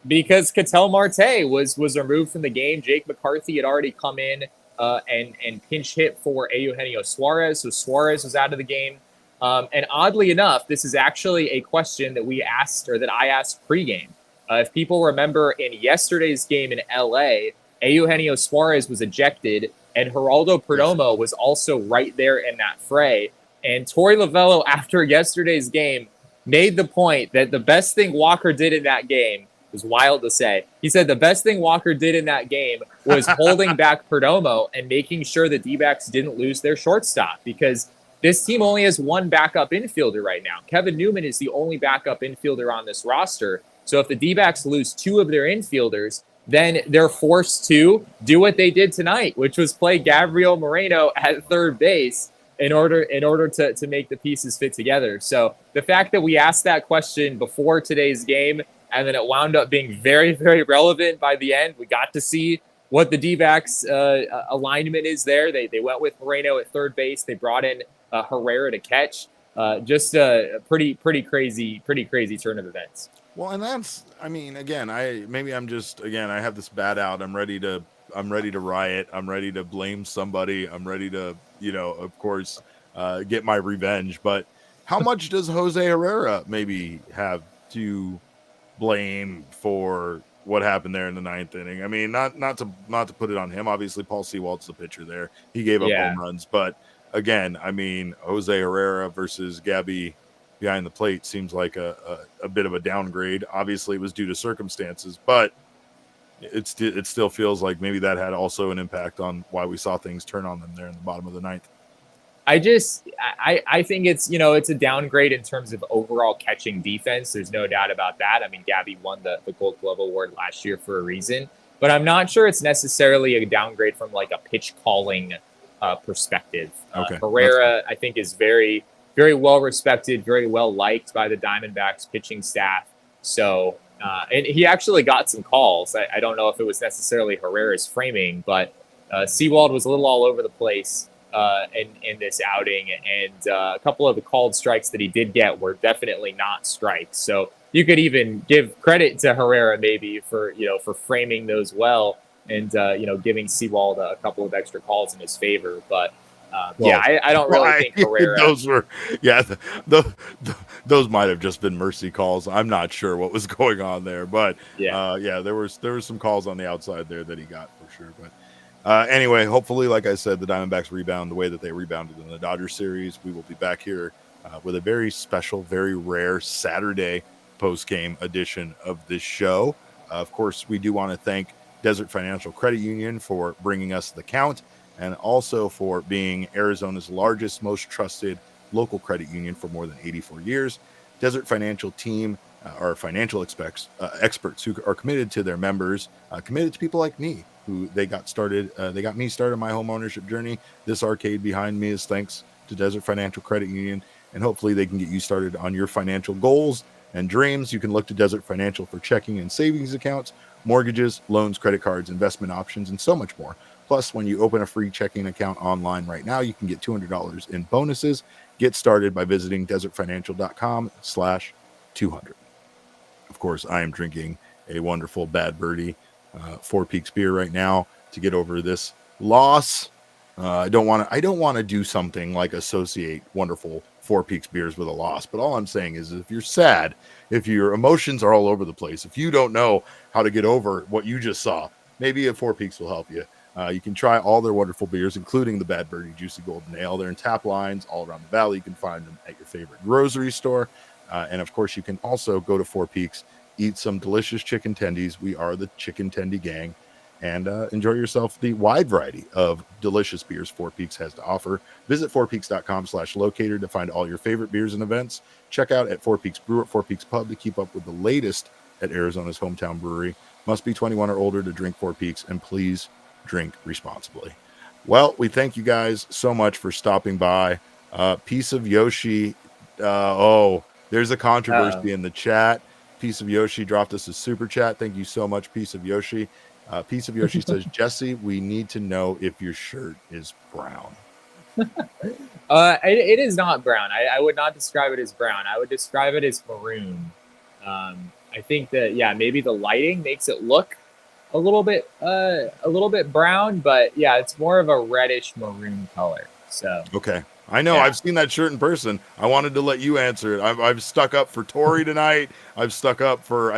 Because Ketel Marte was removed from the game. Jake McCarthy had already come in and pinch hit for Eugenio Suarez, so Suarez was out of the game. And oddly enough, this is actually a question that we asked, or that I asked pregame. If people remember, in yesterday's game in LA, Eugenio Suarez was ejected, and Geraldo Perdomo was also right there in that fray. And Torrey Lovullo, after yesterday's game, made the point that the best thing Walker did in that game was wild to say. He said the best thing Walker did in that game was holding back Perdomo and making sure the D-backs didn't lose their shortstop, because this team only has one backup infielder right now. Kevin Newman is the only backup infielder on this roster. So if the D-backs lose two of their infielders, then they're forced to do what they did tonight, which was play Gabriel Moreno at third base in order to make the pieces fit together. So the fact that we asked that question before today's game, and then it wound up being very, very relevant by the end, we got to see what the D-backs alignment is there. They went with Moreno at third base. They brought in Herrera to catch. Just a pretty crazy turn of events. Well, and that's, I mean, again, I have this bad out. I'm ready to riot. I'm ready to blame somebody. I'm ready to, of course, get my revenge. But how much does Jose Herrera maybe have to blame for what happened there in the ninth inning? I mean, not to put it on him. Obviously, Paul Sewald's the pitcher there. He gave up home runs. But again, I mean, Jose Herrera versus Gabby behind the plate seems like a bit of a downgrade. Obviously, it was due to circumstances, but it still feels like maybe that had also an impact on why we saw things turn on them there in the bottom of the ninth. I think it's a downgrade in terms of overall catching defense. There's no doubt about that. I mean, Gabby won the Gold Glove Award last year for a reason, but I'm not sure it's necessarily a downgrade from like a pitch calling perspective. Okay. Herrera, I think, is very very well respected, very well liked by the Diamondbacks pitching staff. So, and he actually got some calls. I don't know if it was necessarily Herrera's framing, but Sewald was a little all over the place in this outing, and a couple of the called strikes that he did get were definitely not strikes. So you could even give credit to Herrera maybe for framing those well, and giving Sewald a couple of extra calls in his favor. But I don't really think Herrera. Those were, those might have just been mercy calls. I'm not sure what was going on there, but there was some calls on the outside there that he got for sure. But anyway, hopefully, like I said, the Diamondbacks rebound the way that they rebounded in the Dodgers series. We will be back here with a very special, very rare Saturday post-game edition of this show. Of course, we do want to thank Desert Financial Credit Union for bringing us the count, and also for being Arizona's largest, most trusted local credit union for more than 84 years. Desert Financial team are financial experts who are committed to their members, committed to people like me, who they got me started on my home ownership journey. This arcade behind me is thanks to Desert Financial Credit Union, and hopefully they can get you started on your financial goals and dreams. You can look to Desert Financial for checking and savings accounts, mortgages, loans, credit cards, investment options, and so much more. Plus, when you open a free checking account online right now, you can get $200 in bonuses. Get started by visiting desertfinancial.com/200. Of course, I am drinking a wonderful Bad Birdie Four Peaks beer right now to get over this loss. I don't want to do something like associate wonderful Four Peaks beers with a loss, but all I'm saying is if you're sad, if your emotions are all over the place, if you don't know how to get over what you just saw, maybe a Four Peaks will help you. You can try all their wonderful beers, including the Bad Birdie Juicy Golden Ale. They're in tap lines all around the valley. You can find them at your favorite grocery store. And of course, you can also go to Four Peaks, eat some delicious chicken tendies. We are the Chicken Tendy Gang. And enjoy yourself the wide variety of delicious beers Four Peaks has to offer. Visit fourpeaks.com/locator to find all your favorite beers and events. Check out at Four Peaks Brew at Four Peaks Pub to keep up with the latest at Arizona's hometown brewery. Must be 21 or older to drink Four Peaks, and please drink responsibly. Well, we thank you guys so much for stopping by. Piece of Yoshi. There's a controversy in the chat. Piece of Yoshi dropped us a super chat. Thank you so much, Piece of Yoshi. Piece of Yoshi says, Jesse, we need to know if your shirt is brown. It is not brown. I would not describe it as brown. I would describe it as maroon. I think that, maybe the lighting makes it look a little bit brown, but it's more of a reddish maroon color. So okay, I know I've seen that shirt in person. I wanted to let you answer it. I've stuck up for Torrey tonight. I stuck up for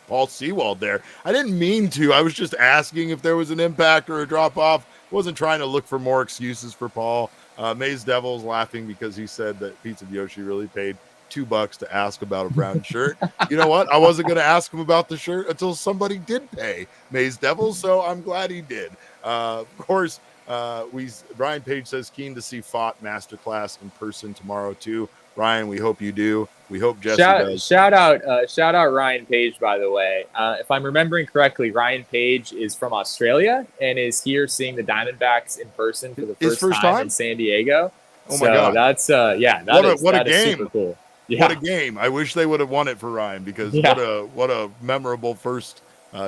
Paul Sewald there. I didn't mean to. I was just asking if there was an impact or a drop off. Wasn't trying to look for more excuses for Paul. Maze Devil's laughing because he said that Pizza Yoshi really paid $2 to ask about a brown shirt. You know what? I wasn't going to ask him about the shirt until somebody did pay Maze Devil, so I'm glad he did. Of course, Ryan Page says keen to see Fott Masterclass in person tomorrow too. Ryan, we hope you do. We hope Jesse does. Shout out Ryan Page, by the way. If I'm remembering correctly, Ryan Page is from Australia and is here seeing the Diamondbacks in person for the first time in San Diego. Oh my God. That's what a game. Super cool. Yeah. What a game. I wish they would have won it for Ryan because what a memorable first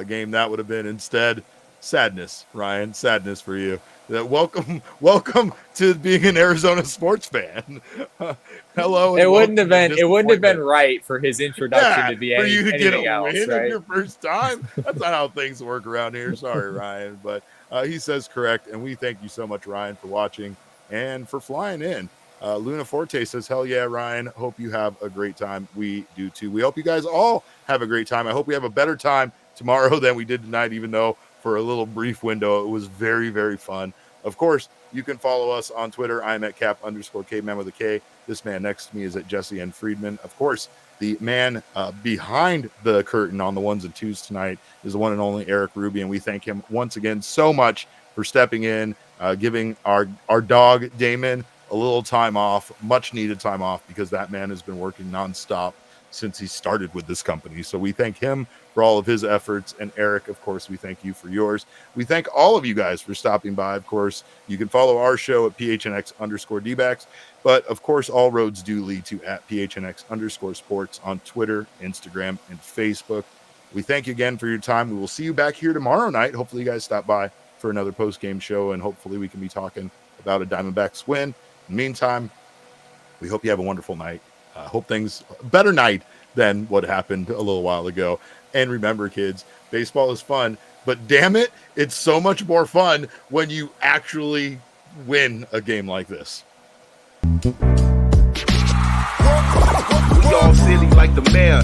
game that would have been. Instead, sadness, Ryan, sadness for you. Welcome to being an Arizona sports fan. Hello. It wouldn't have been right for his introduction to be for you to get a else, win right? your first time. That's not how things work around here. Sorry, Ryan, but he says correct, and we thank you so much, Ryan, for watching and for flying in. Luna Forte says, hell yeah, Ryan. Hope you have a great time. We do too. We hope you guys all have a great time. I hope we have a better time tomorrow than we did tonight, even though for a little brief window, it was very, very fun. Of course, you can follow us on Twitter. I'm at cap_caveman with a K. This man next to me is at Jesse N. Friedman. Of course, the man behind the curtain on the ones and twos tonight is the one and only Erik Ruby, and we thank him once again so much for stepping in, giving our dog Damon a little time off, much needed time off, because that man has been working nonstop since he started with this company. So we thank him for all of his efforts. And Erik, of course, we thank you for yours. We thank all of you guys for stopping by. Of course, you can follow our show at PHNX_DBacks. But of course, all roads do lead to at PHNX_sports on Twitter, Instagram, and Facebook. We thank you again for your time. We will see you back here tomorrow night. Hopefully you guys stop by for another post-game show, and hopefully we can be talking about a Diamondbacks win. In the meantime, we hope you have a wonderful night. Hope things better night than what happened a little while ago. And remember, kids, baseball is fun, but damn it, it's so much more fun when you actually win a game like this. We all silly like the mayor.